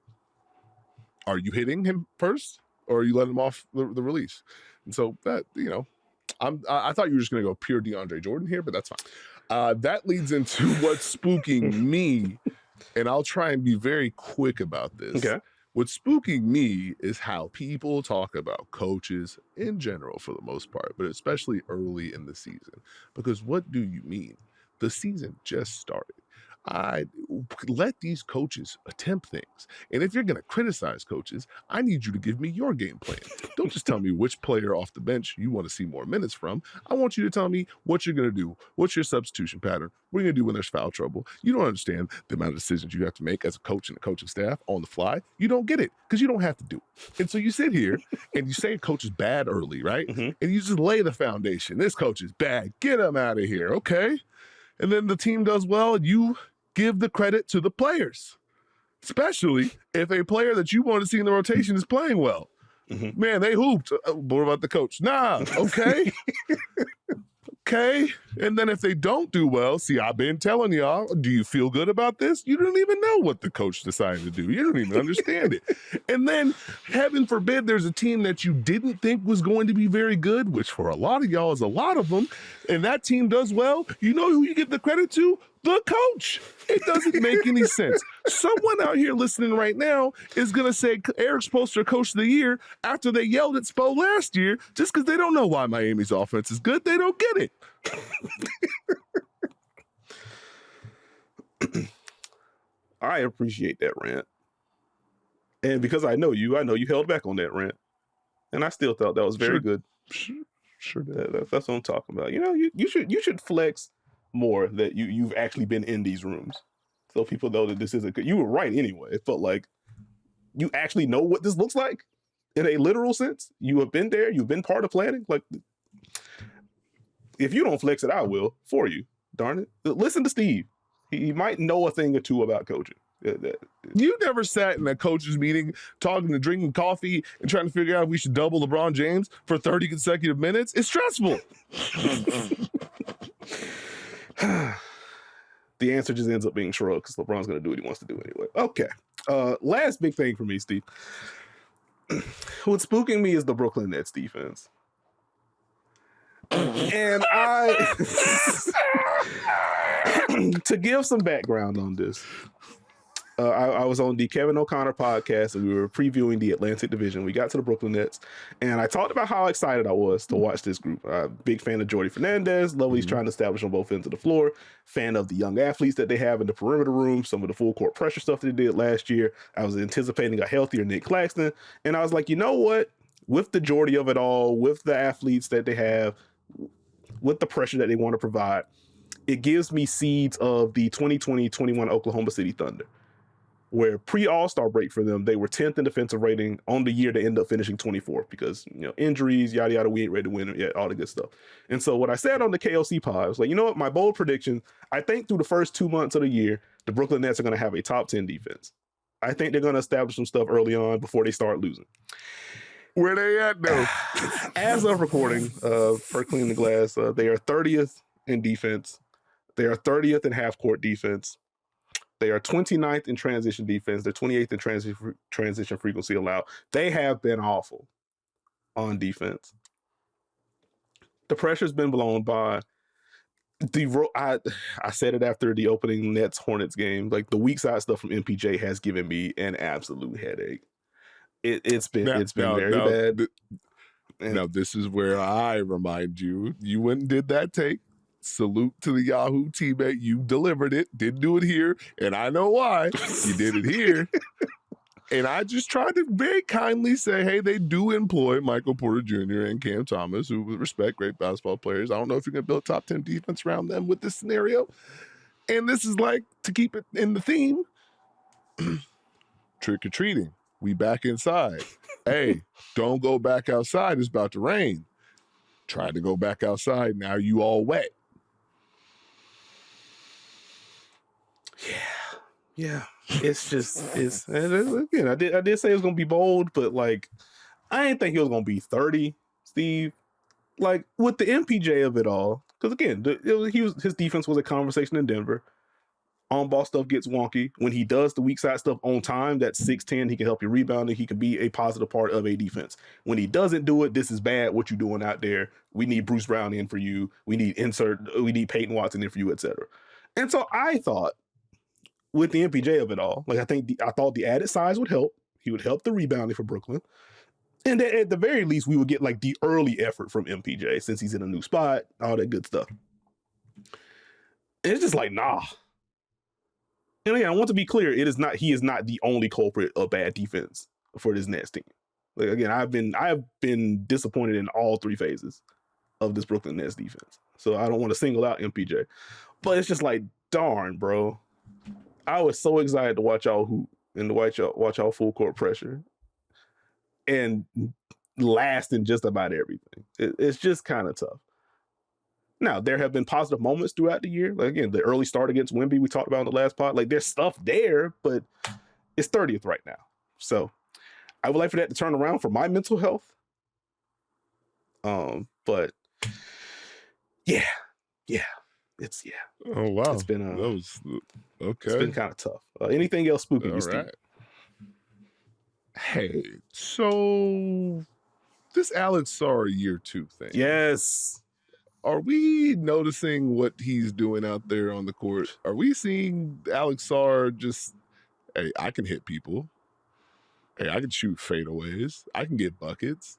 Are you hitting him first, or are you letting him off the release? And so that, I thought you were just going to go pure DeAndre Jordan here, but that's fine. That leads into what's spooking me, and I'll try and be very quick about this. Okay. What's spooking me is how people talk about coaches in general for the most part, but especially early in the season. Because what do you mean? The season just started. I let these coaches attempt things. And if you're going to criticize coaches, I need you to give me your game plan. Don't just tell me which player off the bench you want to see more minutes from. I want you to tell me what you're going to do. What's your substitution pattern? What are you going to do when there's foul trouble? You don't understand the amount of decisions you have to make as a coach and a coaching staff on the fly. You don't get it because you don't have to do it. And so you sit here and you say a coach is bad early, right? And you just lay the foundation. This coach is bad. Get him out of here. Okay. And then the team does well. You give the credit to the players, especially if a player that you want to see in the rotation is playing well. Man, they hooped. What about the coach? Nah, okay. Okay. And then if they don't do well, see, I've been telling y'all, do you feel good about this? You don't even know what the coach decided to do. You don't even understand it. And then, heaven forbid, there's a team that you didn't think was going to be very good, which for a lot of y'all is a lot of them, and that team does well. You know who you give the credit to? The coach. It doesn't make any sense. Someone out here listening right now is going to say Eric Spoelstra Coach of the Year after they yelled at Spo last year just because they don't know why Miami's offense is good. They don't get it. I appreciate that rant. And because I know you held back on that rant. And I still thought that was very good. Sure did. That's what I'm talking about. You know, you should flex more that you've actually been in these rooms, so people know that this isn't good. You were right anyway. It felt like you actually know what this looks like in a literal sense. You have been there. You've been part of planning. Like, if you don't flex it, I will for you. Darn it. Listen to Steve. He might know a thing or two about coaching. You never sat in a coach's meeting talking and drinking coffee and trying to figure out if we should double LeBron James for 30 consecutive minutes. It's stressful. The answer just ends up being shrugged because LeBron's going to do what he wants to do anyway. Okay. Last big thing for me, Steve. What's spooking me is the Brooklyn Nets defense. And to give some background on this, I was on the Kevin O'Connor podcast and we were previewing the Atlantic Division. We got to the Brooklyn Nets and I talked about how excited I was to watch this group. Big fan of Jordy Fernandez, love what he's trying to establish on both ends of the floor, fan of the young athletes that they have in the perimeter room, some of the full court pressure stuff that they did last year. I was anticipating a healthier Nick Claxton, and I was like, you know what? With the Jordy of it all, with the athletes that they have, with the pressure that they want to provide, it gives me seeds of the 2020-21 Oklahoma City Thunder, where pre-All-Star break for them, they were 10th in defensive rating on the year to end up finishing 24th because, you know, injuries, yada, yada, we ain't ready to win yet, all the good stuff. And so what I said on the KLC pod, I was like, you know what, my bold prediction, I think through the first 2 months of the year, the Brooklyn Nets are going to have a top 10 defense. I think they're going to establish some stuff early on before they start losing. Where they at, though? As of recording, per Clean the Glass, they are 30th in defense. They are 30th in half-court defense. They are 29th in transition defense. They're 28th in transition frequency allowed. They have been awful on defense. The pressure's been blown by I said it after the opening Nets Hornets game. Like, the weak side stuff from MPJ has given me an absolute headache. It's been very bad. Now, this is where I remind you, you went and did that take. Salute to the Yahoo teammate. You delivered it. Didn't do it here. And I know why. You did it here. And I just tried to very kindly say, hey, they do employ Michael Porter Jr. and Cam Thomas, who respect great basketball players. I don't know if you're going to build top 10 defense around them with this scenario. And this is like, to keep it in the theme, trick-or-treating. We back inside. Hey, don't go back outside. It's about to rain. Tried to go back outside. Now you all wet. Yeah. It's again, I did say it was gonna be bold, but like, I didn't think he was gonna be 30, Steve. Like, with the MPJ of it all, because again, his defense was a conversation in Denver. On-ball stuff gets wonky. When he does the weak side stuff on time, that's 6'10", he can help you rebound and he can be a positive part of a defense. When he doesn't do it, this is bad. What you doing out there? We need Bruce Brown in for you. We need Peyton Watson in for you, etc. And so I thought, with the MPJ of it all, like, I thought the added size would help. He would help the rebounding for Brooklyn. And at the very least, we would get like the early effort from MPJ since he's in a new spot, all that good stuff. And it's just like, nah. And again, I want to be clear, he is not the only culprit of bad defense for this Nets team. Like again, I have been disappointed in all three phases of this Brooklyn Nets defense. So I don't want to single out MPJ. But it's just like, darn, bro. I was so excited to watch y'all hoop and to watch y'all full court pressure and last in just about everything. It's just kind of tough. Now, there have been positive moments throughout the year. Like, again, the early start against Wemby we talked about in the last pod. Like, there's stuff there, but it's 30th right now. So I would like for that to turn around for my mental health. But yeah. Oh wow, it's been that was okay. It's been kind of tough. Anything else spooky? All right. Hey, so this Alex Sarr year 2 thing. Yes. Are we noticing what he's doing out there on the court? Are we seeing Alex Sarr just, hey, I can hit people. Hey, I can shoot fadeaways. I can get buckets.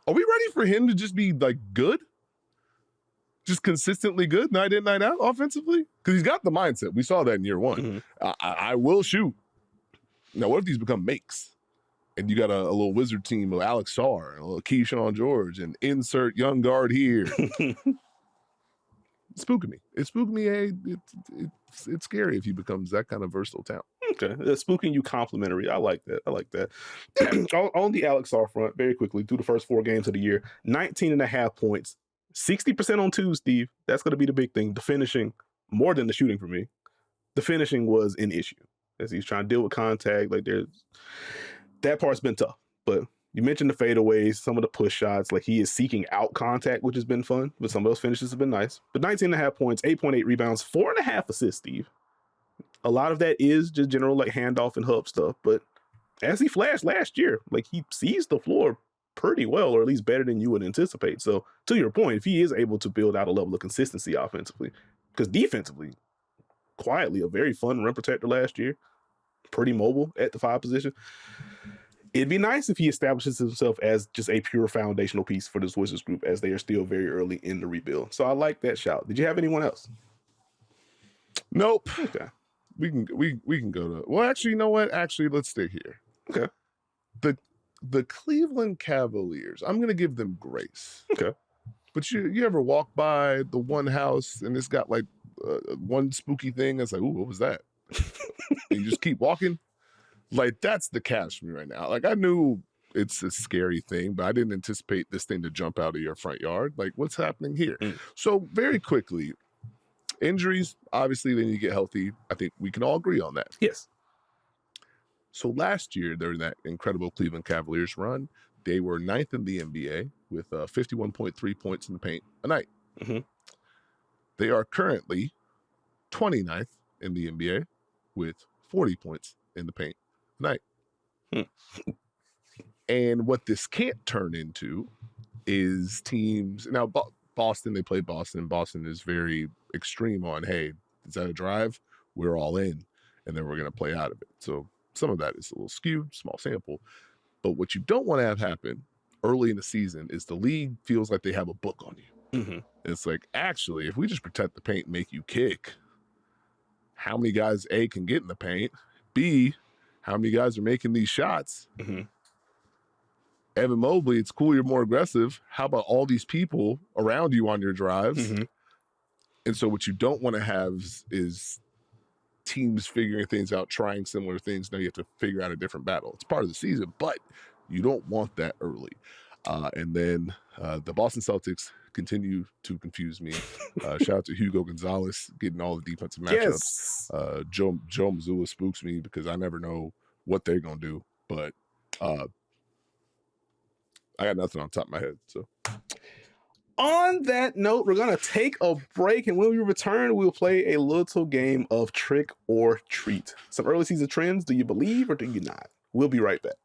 Are we ready for him to just be like good? Just consistently good night in, night out offensively? Because he's got the mindset. We saw that in year 1. Mm-hmm. I will shoot. Now, what if these become makes? And you got a little wizard team of Alex Sarr, and a little Keyshawn George, and insert young guard here. It's spooking me. It's spooking me. Hey, it's scary if he becomes that kind of versatile talent. Okay, spooking you complimentary. I like that. On the Alex Sarr front, very quickly, through the first 4 games of the year, 19.5 points. 60% on 2, Steve. That's going to be the big thing. The finishing, more than the shooting for me. The finishing was an issue as he's trying to deal with contact. Like that part's been tough. But you mentioned the fadeaways, some of the push shots. Like he is seeking out contact, which has been fun. But some of those finishes have been nice. But 19.5 points, 8.8 rebounds, 4.5 assists, Steve. A lot of that is just general like handoff and hub stuff. But as he flashed last year, like he sees the floor pretty well, or at least better than you would anticipate. So to your point, if he is able to build out a level of consistency offensively, because defensively, quietly a very fun rim protector last year, pretty mobile at the 5 position. It'd be nice if he establishes himself as just a pure foundational piece for this Wizards group as they are still very early in the rebuild. So I like that shout. Did you have anyone else? Nope. Okay. We can go to, well, actually, you know what? Actually, let's stay here. Okay. The Cleveland Cavaliers, I'm going to give them grace. Okay. But you ever walk by the one house and it's got like one spooky thing? It's like, ooh, what was that? And you just keep walking. Like, that's the Cavs for me right now. Like, I knew it's a scary thing, but I didn't anticipate this thing to jump out of your front yard. Like, what's happening here? So very quickly, injuries, obviously, they need to get healthy. I think we can all agree on that. Yes. So last year, during that incredible Cleveland Cavaliers run, they were 9th in the NBA with 51.3 points in the paint a night. Mm-hmm. They are currently 29th in the NBA with 40 points in the paint a night. And what this can't turn into is teams. Now, Boston, they play Boston. Boston is very extreme on, hey, is that a drive? We're all in, and then we're going to play out of it. So some of that is a little skewed, small sample. But what you don't want to have happen early in the season is the league feels like they have a book on you. Mm-hmm. It's like, actually, if we just protect the paint and make you kick, how many guys, A, can get in the paint? B, how many guys are making these shots? Mm-hmm. Evan Mobley, it's cool you're more aggressive. How about all these people around you on your drives? Mm-hmm. And so what you don't want to have is teams figuring things out, trying similar things. Now you have to figure out a different battle. It's part of the season, but you don't want that early. And then the Boston Celtics continue to confuse me. Shout out to Hugo Gonzalez getting all the defensive matchups. Yes. Joe Mazzulla spooks me because I never know what they're going to do. But I got nothing on top of my head. So on that note, we're going to take a break. And when we return, we'll play a little game of trick or treat. Some early season trends. Do you believe or do you not? We'll be right back.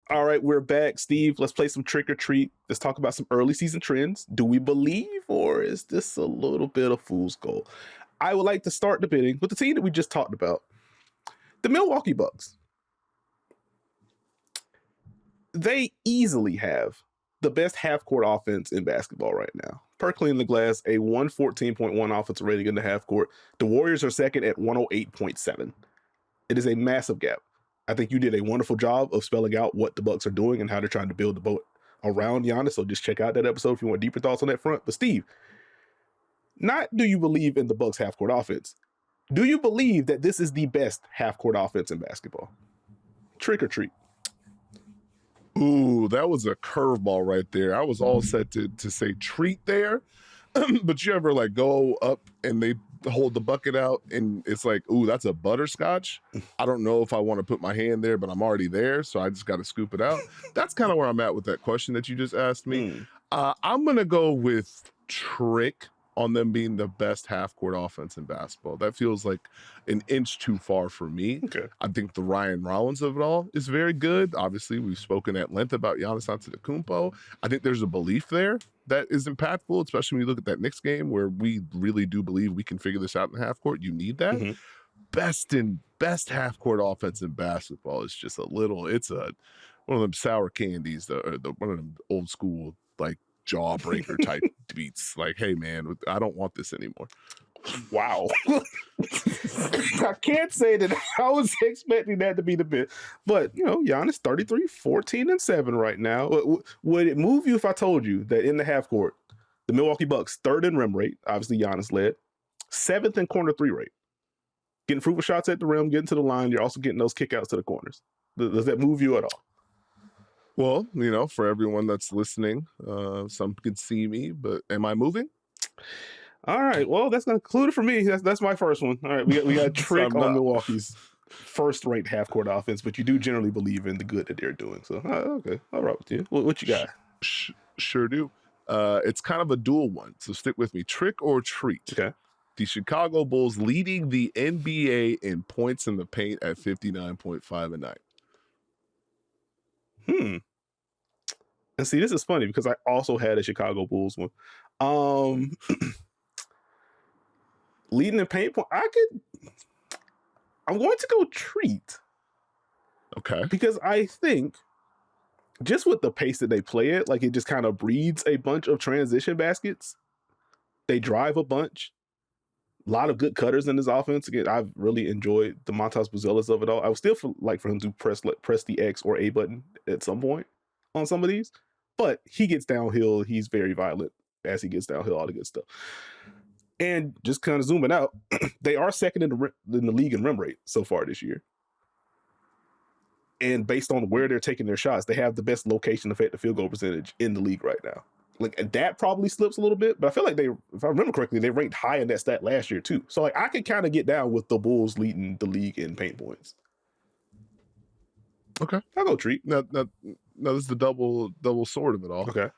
All right, we're back. Steve, let's play some trick or treat. Let's talk about some early season trends. Do we believe or is this a little bit of fool's gold? I would like to start the bidding with the team that we just talked about, the Milwaukee Bucks. they easily have the best half-court offense in basketball right now. Per Clean the Glass, a 114.1 offensive rating in the half-court. The Warriors are second at 108.7. It is a massive gap. I think you did a wonderful job of spelling out what the Bucks are doing and how they're trying to build the boat around Giannis. So just check out that episode if you want deeper thoughts on that front. But Steve, not do you believe in the Bucks half-court offense? Do you believe that this is the best half-court offense in basketball? Trick or treat. Ooh, that was a curveball right there. I was all set to say treat there, but you ever like go up and they hold the bucket out and it's like, ooh, that's a butterscotch. I don't know if I want to put my hand there, but I'm already there, so I just got to scoop it out. That's kind of where I'm at with that question that you just asked me. I'm gonna go with trick on them being the best half-court offense in basketball. That feels like an inch too far for me. Okay. I think the Ryan Rollins of it all is very good. Obviously, we've spoken at length about Giannis Antetokounmpo. I think there's a belief there that is impactful, especially when you look at that Knicks game where we really do believe we can figure this out in the half-court. You need that. Best half-court offense in basketball is just it's one of them sour candies, one of them old school, like, jawbreaker type beats. Like, hey man, I don't want this anymore. Wow. I can't say that I was expecting that to be the bit, but Giannis 33, 14, and 7 right now. Would it move you if I told you that in the half court, the Milwaukee Bucks, 3rd in rim rate, obviously Giannis led, 7th in corner 3 rate, getting fruitful shots at the rim, getting to the line, you're also getting those kickouts to the corners. Does that move you at all? Well, for everyone that's listening, some can see me, but am I moving? All right. Well, that's going to conclude it for me. That's my first one. All right. We got trick on Milwaukee's first-rate half-court offense, but you do generally believe in the good that they're doing. So, okay. All right with you. What you got? Sure do. It's kind of a dual one, so stick with me. Trick or treat. Okay. The Chicago Bulls leading the NBA in points in the paint at 59.5 a night. And see, this is funny because I also had a Chicago Bulls one. Leading in paint point, I'm going to go treat. Okay. Because I think just with the pace that they play at, like it just kind of breeds a bunch of transition baskets. They drive a bunch. A lot of good cutters in this offense. Again, I've really enjoyed the Montas Buzelis of it all. I would still like for him to press the X or A button at some point on some of these, but he gets downhill. He's very violent as he gets downhill, all the good stuff. And just kind of zooming out, they are second in the league in rim rate so far this year. And based on where they're taking their shots, they have the best location effective field goal percentage in the league right now. Like that probably slips a little bit, but I feel like if I remember correctly, they ranked high in that stat last year too. So like I could kind of get down with the Bulls leading the league in paint points. Okay, I'll go treat. Now this is the double sword of it all. Okay.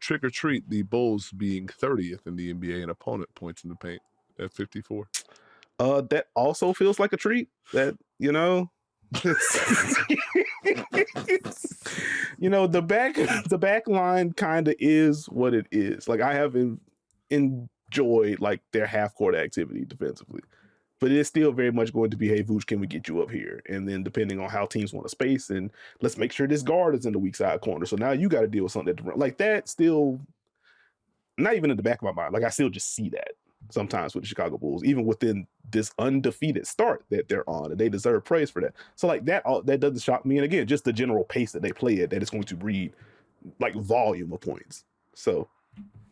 Trick or treat, the Bulls being 30th in the NBA in opponent points in the paint at 54. That also feels like a treat. That the back line kind of is what it is. Like I have enjoyed like their half court activity defensively, but it's still very much going to be, hey, Vooch, can we get you up here? And then depending on how teams want to space, and let's make sure this guard is in the weak side corner. So now you got to deal with something like that. Still, not even in the back of my mind. Like I still just see that sometimes with the Chicago Bulls, even within this undefeated start that they're on, and they deserve praise for that. So like that doesn't shock me. And again, just the general pace that they play at, that it's going to breed like volume of points. So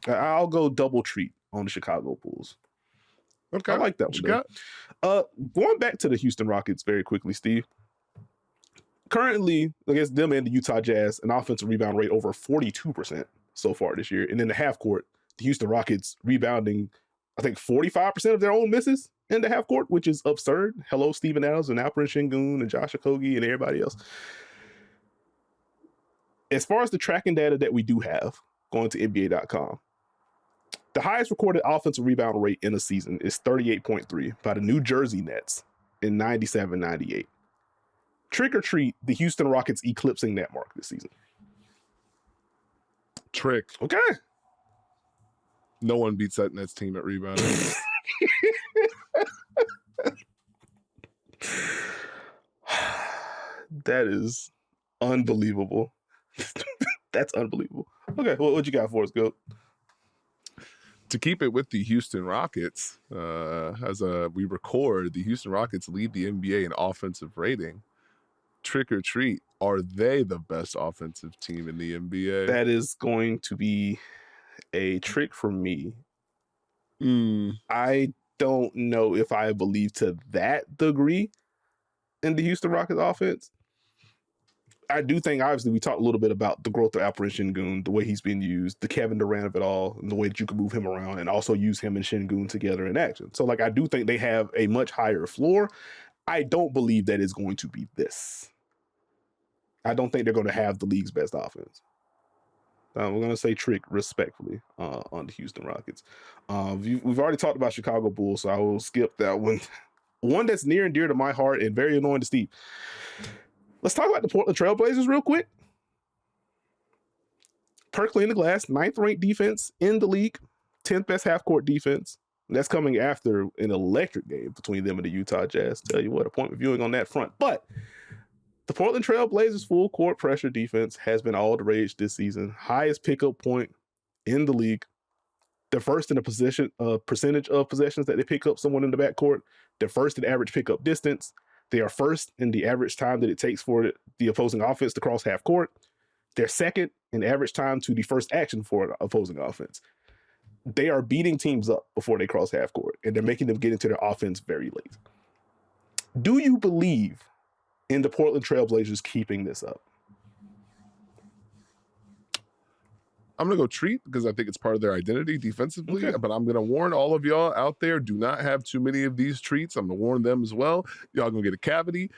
I'll go double treat on the Chicago Bulls. Okay, I like that one. Going back to the Houston Rockets very quickly, Steve. Currently, against them and the Utah Jazz, an offensive rebound rate over 42% so far this year. And in the half court, the Houston Rockets rebounding, I think 45% of their own misses in the half court, which is absurd. Hello, Steven Adams and Alperen Şengün and Josh Okogie and everybody else. As far as the tracking data that we do have, going to NBA.com, the highest recorded offensive rebound rate in a season is 38.3 by the New Jersey Nets in 97-98. Trick or treat, the Houston Rockets eclipsing that mark this season. Trick. Okay. No one beats that Nets team at rebounding. That is unbelievable. That's unbelievable. Okay, what you got for us, Goat? To keep it with the Houston Rockets, as we record, the Houston Rockets lead the NBA in offensive rating. Trick or treat, are they the best offensive team in the NBA? That is going to be a trick for me. I don't know if I believe to that degree in the Houston Rockets offense. I do think, obviously, we talked a little bit about the growth of Alperen Şengün, the way he's been used, the Kevin Durant of it all, and the way that you can move him around and also use him and Şengün together in action. So, like, I do think they have a much higher floor. I don't believe that it's going to be this. I don't think they're going to have the league's best offense. We're going to say trick respectfully on the Houston Rockets. We've already talked about Chicago Bulls, so I will skip that one. One that's near and dear to my heart and very annoying to Steve. Let's talk about the Portland Trailblazers real quick. Per Clean the Glass, 9th ranked defense in the league, 10th best half-court defense. And that's coming after an electric game between them and the Utah Jazz. Tell you what, appointment viewing on that front. But the Portland Trailblazers full court pressure defense has been all the rage this season. Highest pickup point in the league. They're first in the percentage of possessions that they pick up someone in the backcourt. They're first in average pickup distance. They are first in the average time that it takes for the opposing offense to cross half court. They're second in average time to the first action for an opposing offense. They are beating teams up before they cross half court, and they're making them get into their offense very late. Do you believe in the Portland Trailblazers keeping this up? I'm going to go treat because I think it's part of their identity defensively, but I'm going to warn all of y'all out there, do not have too many of these treats. I'm going to warn them as well. Y'all going to get a cavity.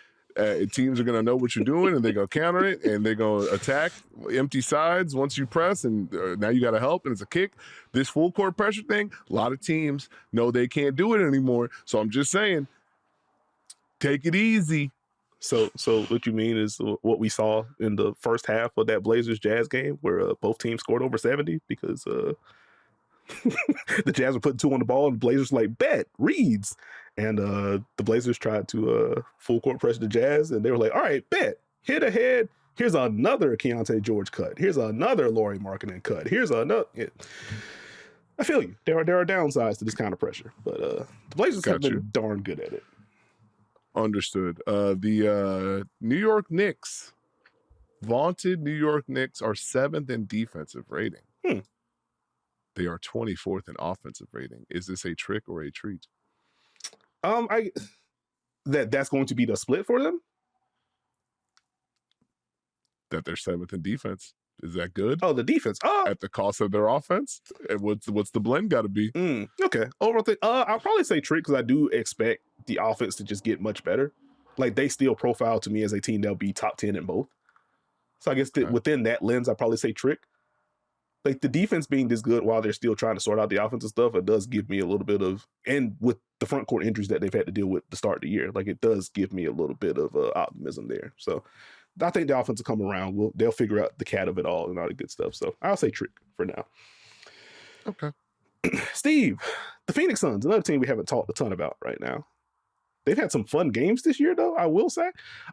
Teams are going to know what you're doing, and they're going to counter it, and they're going to attack empty sides once you press, and now you got to help, and it's a kick. This full court pressure thing, a lot of teams know they can't do it anymore. So I'm just saying, take it easy. So what you mean is what we saw in the first half of that Blazers Jazz game where both teams scored over 70 because the Jazz were putting 2 on the ball and the Blazers like, bet, reads. And the Blazers tried to full court press the Jazz and they were like, all right, bet, hit ahead. Here's another Keontae George cut. Here's another Lauri Markkanen cut. Here's another. Yeah. I feel you. There are downsides to this kind of pressure, but the Blazers have been darn good at it. Understood. The New York Knicks, vaunted New York Knicks, are 7th in defensive rating. They are 24th in offensive rating. Is this a trick or a treat? That's going to be the split for them. That they're 7th in defense. Is that good? Oh, the defense. At the cost of their offense? What's the blend got to be? Okay. Overall thing, I'll probably say trick because I do expect the offense to just get much better. Like, they still profile to me as a team that'll be top 10 in both. So I guess within that lens, I'd probably say trick. Like, the defense being this good while they're still trying to sort out the offensive stuff, it does give me a little bit of, and with the front court injuries that they've had to deal with to start the year, like, it does give me a little bit of optimism there. So I think the offense will come around. They'll figure out the cat of it all and all the good stuff. So I'll say trick for now. Okay. Steve, the Phoenix Suns, another team we haven't talked a ton about right now. They've had some fun games this year, though, I will say.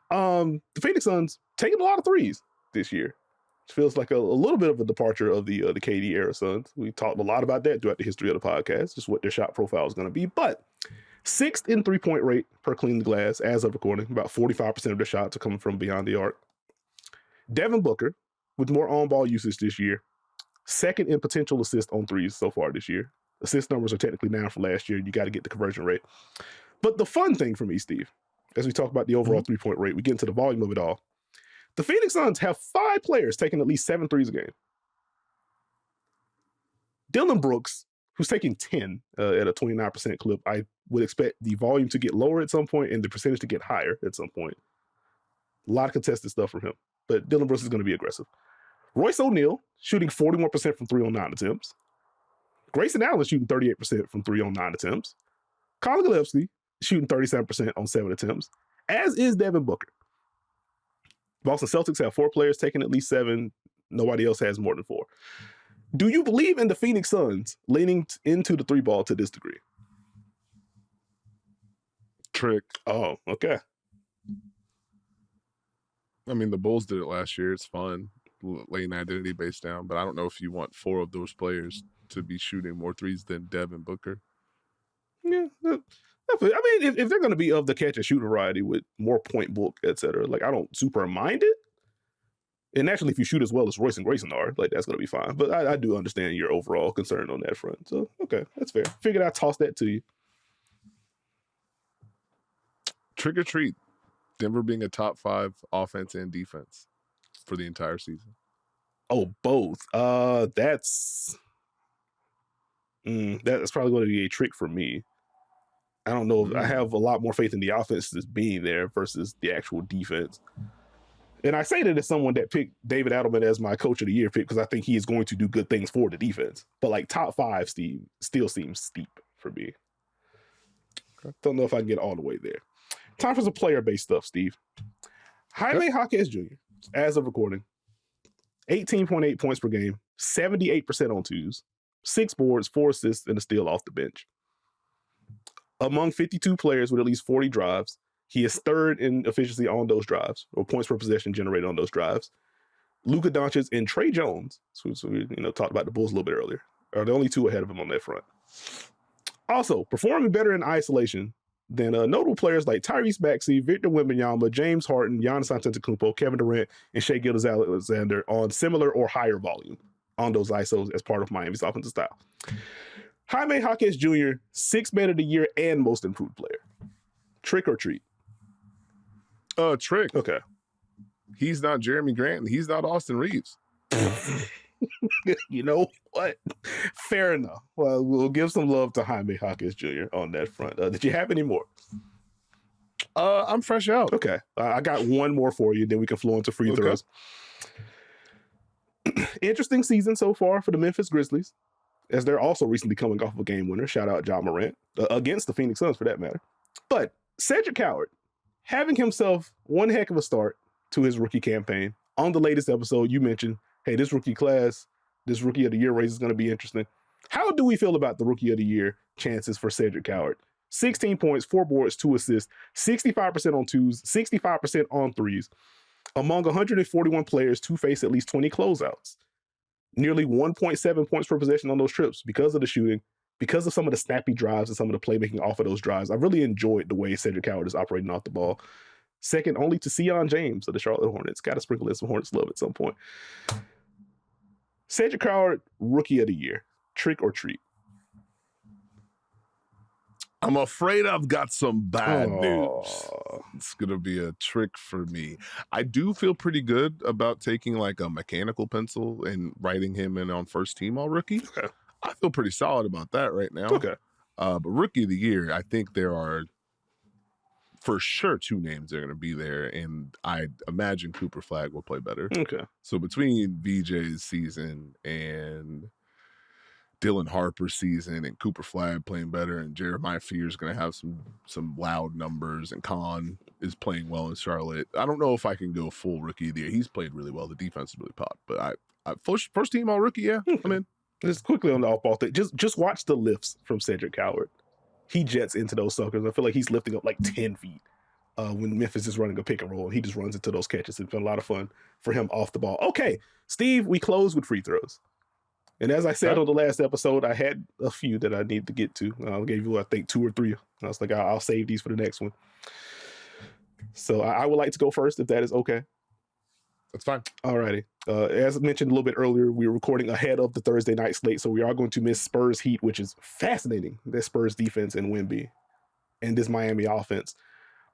The Phoenix Suns taking a lot of threes this year. It feels like a little bit of a departure of the KD era Suns. We talked a lot about that throughout the history of the podcast, just what their shot profile is going to be. But 6th in three-point rate per Clean the Glass as of recording. About 45% of their shots are coming from beyond the arc. Devin Booker, with more on-ball usage this year. 2nd in potential assist on threes so far this year. Assist numbers are technically down from last year. You got to get the conversion rate. But the fun thing for me, Steve, as we talk about the overall three-point rate, we get into the volume of it all. The Phoenix Suns have 5 players taking at least 7 threes a game. Dillon Brooks, who's taking 10 at a 29% clip, I would expect the volume to get lower at some point and the percentage to get higher at some point. A lot of contested stuff from him, but Dillon Brooks is going to be aggressive. Royce O'Neal, shooting 41% from 3 on 9 attempts. Grayson Allen shooting 38% from 3 on 9 attempts. Colin Gillespie shooting 37% on 7 attempts, as is Devin Booker. Boston Celtics have 4 players taking at least 7. Nobody else has more than 4. Do you believe in the Phoenix Suns leaning into the 3-ball to this degree? Trick. Oh, okay. I mean, the Bulls did it last year. It's fun. laying identity base down. But I don't know if you want 4 of those players to be shooting more threes than Devin Booker. Yeah. I mean, if they're going to be of the catch and shoot variety with more point book, etc., like I don't super mind it. And naturally, if you shoot as well as Royce and Grayson are, like that's going to be fine. But I do understand your overall concern on that front. So, okay, that's fair. Figured I'd toss that to you. Trick or treat. Denver being a top 5 offense and defense for the entire season. Oh, both. That's probably going to be a trick for me. I don't know. I have a lot more faith in the offense just being there versus the actual defense. And I say that as someone that picked David Adelman as my coach of the year pick because I think he is going to do good things for the defense. But like top 5, Steve, still seems steep for me. Don't know if I can get all the way there. Time for some player-based stuff, Steve. Jaime Jaquez Jr., as of recording, 18.8 points per game, 78% on twos, 6 boards, 4 assists, and a steal off the bench. Among 52 players with at least 40 drives, he is 3rd in efficiency on those drives, or points per possession generated on those drives. Luka Doncic and Trey Jones, so we talked about the Bulls a little bit earlier, are the only 2 ahead of him on that front. Also, performing better in isolation than notable players like Tyrese Maxey, Victor Wembanyama, James Harden, Giannis Antetokounmpo, Kevin Durant, and Shai Gilgeous-Alexander on similar or higher volume on those ISOs as part of Miami's offensive style. Jaime Jaquez Jr., 6th man of the year and most improved player. Trick or treat? Trick. Okay. He's not Jeremy Grant, and he's not Austin Reeves. You know what? Fair enough. Well, we'll give some love to Jaime Jaquez Jr. on that front. Did you have any more? I'm fresh out. Okay. I got one more for you, then we can flow into free throws. Interesting season so far for the Memphis Grizzlies, as they're also recently coming off of a game winner. Shout out Ja Morant, against the Phoenix Suns for that matter. But Cedric Howard, having himself one heck of a start to his rookie campaign. On the latest episode, you mentioned, hey, this rookie class, this rookie of the year race is going to be interesting. How do we feel about the rookie of the year chances for Cedric Howard? 16 points, 4 boards, 2 assists, 65% on twos, 65% on threes. Among 141 players to face at least 20 closeouts. Nearly 1.7 points per possession on those trips because of the shooting, because of some of the snappy drives and some of the playmaking off of those drives. I really enjoyed the way Cedric Howard is operating off the ball. Second only to Sion James of the Charlotte Hornets. Got to sprinkle in some Hornets love at some point. Cedric Howard, rookie of the year. Trick or treat? I'm afraid I've got some bad news. It's going to be a trick for me. I do feel pretty good about taking like a mechanical pencil and writing him in on first team all rookie. Okay. I feel pretty solid about that right now. Okay. But rookie of the year, I think there are for sure 2 names that are going to be there, and I imagine Cooper Flagg will play better. Okay. So between VJ's season and Dylan Harper's season and Cooper Flagg playing better, and Jeremiah Fear's going to have some loud numbers, and Khan is playing well in Charlotte. I don't know if I can go full rookie of the year. He's played really well. The defense is really popped, but I first team all rookie. Yeah, I'm in. Just quickly on the off ball thing. Just watch the lifts from Cedric Howard. He jets into those suckers. I feel like he's lifting up like 10 feet when Memphis is running a pick and roll, and he just runs into those catches. It's been a lot of fun for him off the ball. Okay, Steve, we close with free throws. And as I said on the last episode, I had a few that I need to get to. I gave you, I think, 2 or 3. I was like, I'll save these for the next one. So I would like to go first, if that is okay. That's fine. All righty. As mentioned a little bit earlier, we're recording ahead of the Thursday night slate, so we are going to miss Spurs Heat, which is fascinating. That Spurs defense and Wemby and this Miami offense.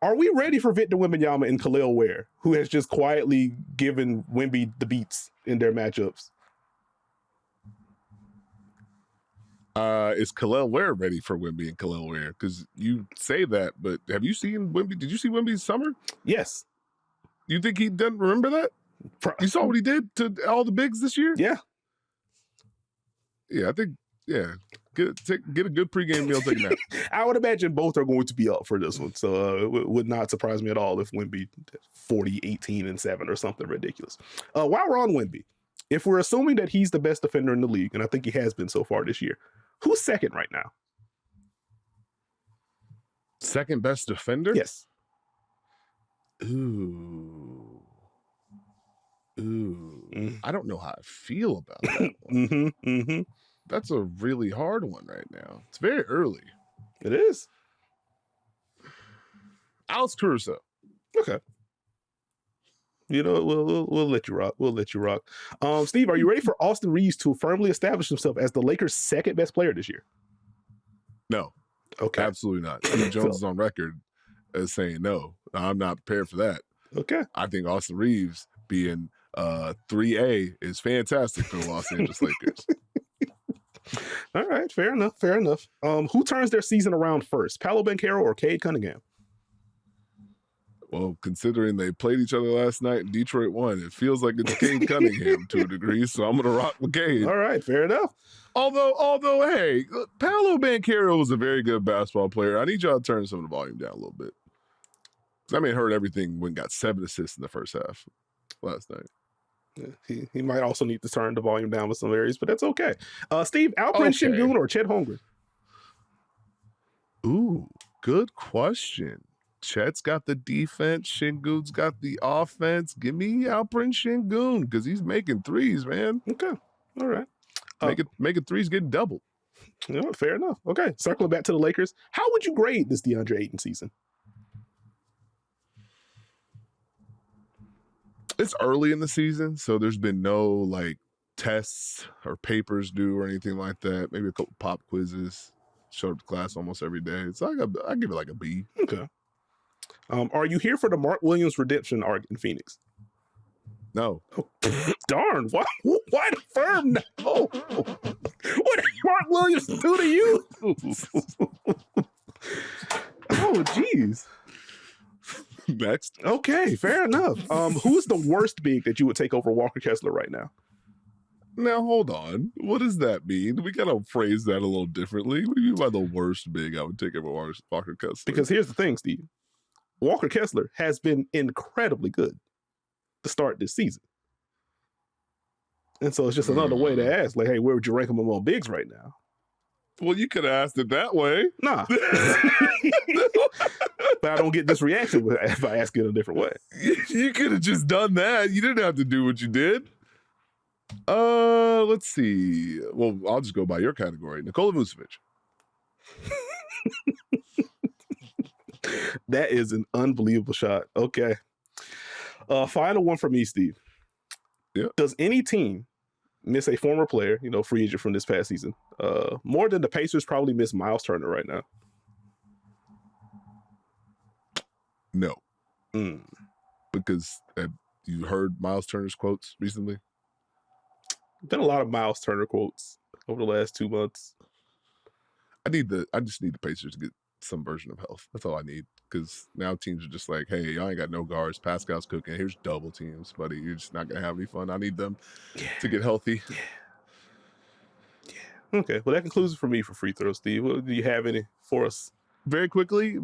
Are we ready for Victor Wembanyama and Khalil Ware, who has just quietly given Wemby the beats in their matchups? Is Khalil Ware ready for Wemby and Khalil Ware? Because you say that, but have you seen Wemby? Did you see Wemby's summer? Yes. You think he doesn't remember that? You saw what he did to all the bigs this year? Yeah. Yeah, I think, yeah. Get a good pregame meal, take a nap. I would imagine both are going to be up for this one. So it would not surprise me at all if Wemby 40, 18, and 7 or something ridiculous. While we're on Wemby, if we're assuming that he's the best defender in the league, and I think he has been so far this year, who's second right now? Second best defender? Yes. Ooh. I don't know how I feel about that one. That's a really hard one right now. It's very early. It is. Alex Caruso. Okay. You know, we'll let you rock. We'll let you rock. Steve, are you ready for Austin Reeves to firmly establish himself as the Lakers' second best player this year? No. Okay. Absolutely not. Steve Jones is on record as saying no. I'm not prepared for that. Okay. I think Austin Reeves being 3A is fantastic for the Los Angeles Lakers. All right. Fair enough. Fair enough. Who turns their season around first, Paolo Banchero or Cade Cunningham? Well, considering they played each other last night and Detroit won, it feels like it's Cade Cunningham to a degree, so I'm going to rock with Cade. All right, fair enough. Although, hey, Paolo Banchero was a very good basketball player. I need y'all to turn some of the volume down a little bit. I mean, heard everything when got 7 assists in the first half last night. Yeah, he might also need to turn the volume down with some areas, but that's okay. Steve, Alperen Şengün or Chet Holmgren? Ooh, good question. Chet's got the defense. Şengün's got the offense. Give me Alperen Şengün because he's making threes, man. Okay. All right. Making threes, getting doubled. You know, fair enough. Okay. Circling back to the Lakers, how would you grade this DeAndre Ayton season? It's early in the season, so there's been no like tests or papers due or anything like that. Maybe a couple pop quizzes. Showed up to class almost every day. So I give it like a B. Okay. Are you here for the Mark Williams redemption arc in Phoenix? No. Oh, darn. Why the firm no? What did Mark Williams do to you? Oh, geez. Next. Okay, fair enough. Who's the worst big that you would take over Walker Kessler right now? Now, hold on. What does that mean? We got to phrase that a little differently. What do you mean by the worst big I would take over Walker Kessler? Because here's the thing, Steve. Walker Kessler has been incredibly good to start this season. And so it's just another way to ask, like, hey, where would you rank him among bigs right now? Well, you could have asked it that way. Nah. But I don't get this reaction if I ask it a different way. You could have just done that. You didn't have to do what you did. Let's see. Well, I'll just go by your category. Nikola Vucevic. That is an unbelievable shot. Okay. Final one for me, Steve. Yeah. Does any team miss a former player, free agent from this past season, more than the Pacers probably miss Miles Turner right now? No. Because you heard Miles Turner's quotes recently? Been a lot of Miles Turner quotes over the last 2 months. I just need the Pacers to get some version of health. That's all I need. Because now teams are just like, hey, y'all ain't got no guards. Pascal's cooking. Here's double teams, buddy. You're just not going to have any fun. I need them to get healthy. Yeah. Okay. Well, that concludes it for me for free throws, Steve. Do you have any for us? Very quickly,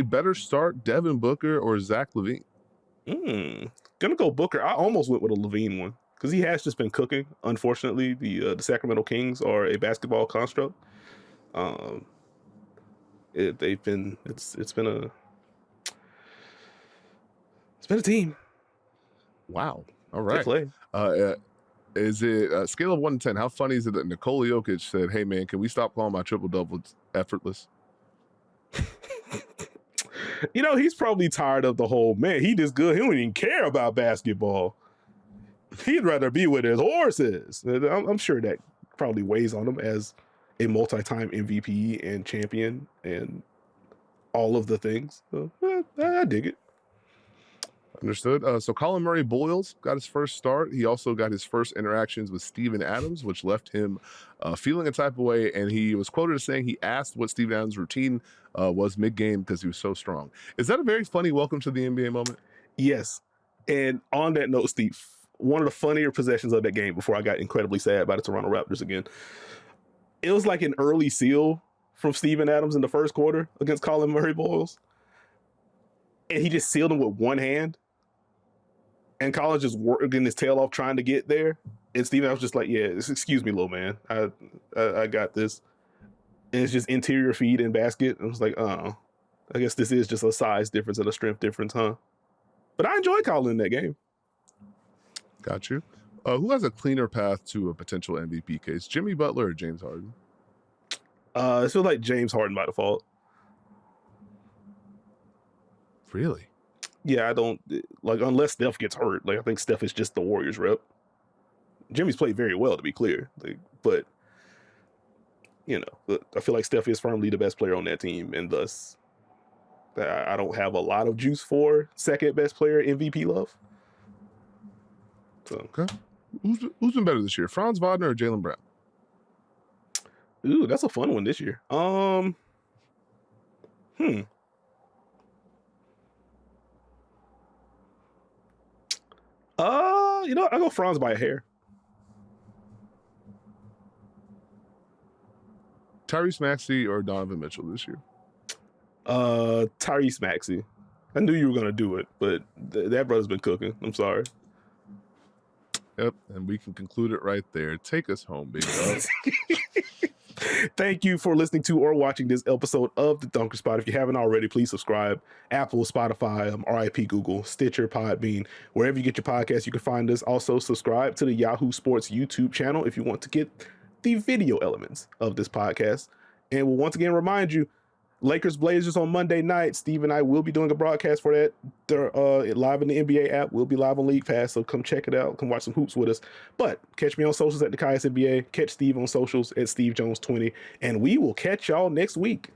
better start Devin Booker or Zach LaVine? Gonna go Booker. I almost went with a LaVine one because he has just been cooking. Unfortunately, the Sacramento Kings are a basketball construct. It's been a team. Wow. All right. They play. Is it a scale of 1 to 10? How funny is it that Nikola Jokic said, "Hey man, can we stop calling my triple doubles effortless"? He's probably tired of the whole, man, he this good. He don't even care about basketball. He'd rather be with his horses. I'm sure that probably weighs on him as a multi-time MVP and champion and all of the things. So, I dig it. Understood. So Colin Murray Boyles got his first start. He also got his first interactions with Steven Adams, which left him feeling a type of way. And he was quoted as saying he asked what Steven Adams' routine was mid-game because he was so strong. Is that a very funny welcome to the NBA moment? Yes. And on that note, Steve, one of the funnier possessions of that game before I got incredibly sad by the Toronto Raptors again, it was like an early seal from Steven Adams in the first quarter against Colin Murray Boyles. And he just sealed him with one hand. And Colin just working his tail off trying to get there. And Steven was just like, yeah, excuse me, little man. I got this. And it's just interior feed and basket. And I was like, I guess this is just a size difference and a strength difference, huh? But I enjoyed Colin in that game. Got you. Who has a cleaner path to a potential MVP case, Jimmy Butler or James Harden? It feels like James Harden by default. Really? Yeah, I don't like unless Steph gets hurt. Like I think Steph is just the Warriors rep. Jimmy's played very well, to be clear, but I feel like Steph is firmly the best player on that team, and thus I don't have a lot of juice for second best player MVP love. So, okay, who's been better this year, Franz Wagner or Jaylen Brown? Ooh, that's a fun one this year. I go Franz by a hair. Tyrese Maxey or Donovan Mitchell this year? Tyrese Maxey. I knew you were gonna do it, but that brother's been cooking. I'm sorry. Yep, and we can conclude it right there. Take us home, big dog. Thank you for listening to or watching this episode of The Dunker Spot. If you haven't already, please subscribe. Apple, Spotify, RIP Google, Stitcher, Podbean, wherever you get your podcasts, you can find us. Also, subscribe to the Yahoo Sports YouTube channel if you want to get the video elements of this podcast. And we'll once again remind you, Lakers Blazers on Monday night. Steve and I will be doing a broadcast for that. They're live in the NBA app. We'll be live on League Pass, so come check it out. Come watch some hoops with us. But catch me on socials at Nekias NBA. Catch Steve on socials at Steve Jones 20. And we will catch y'all next week.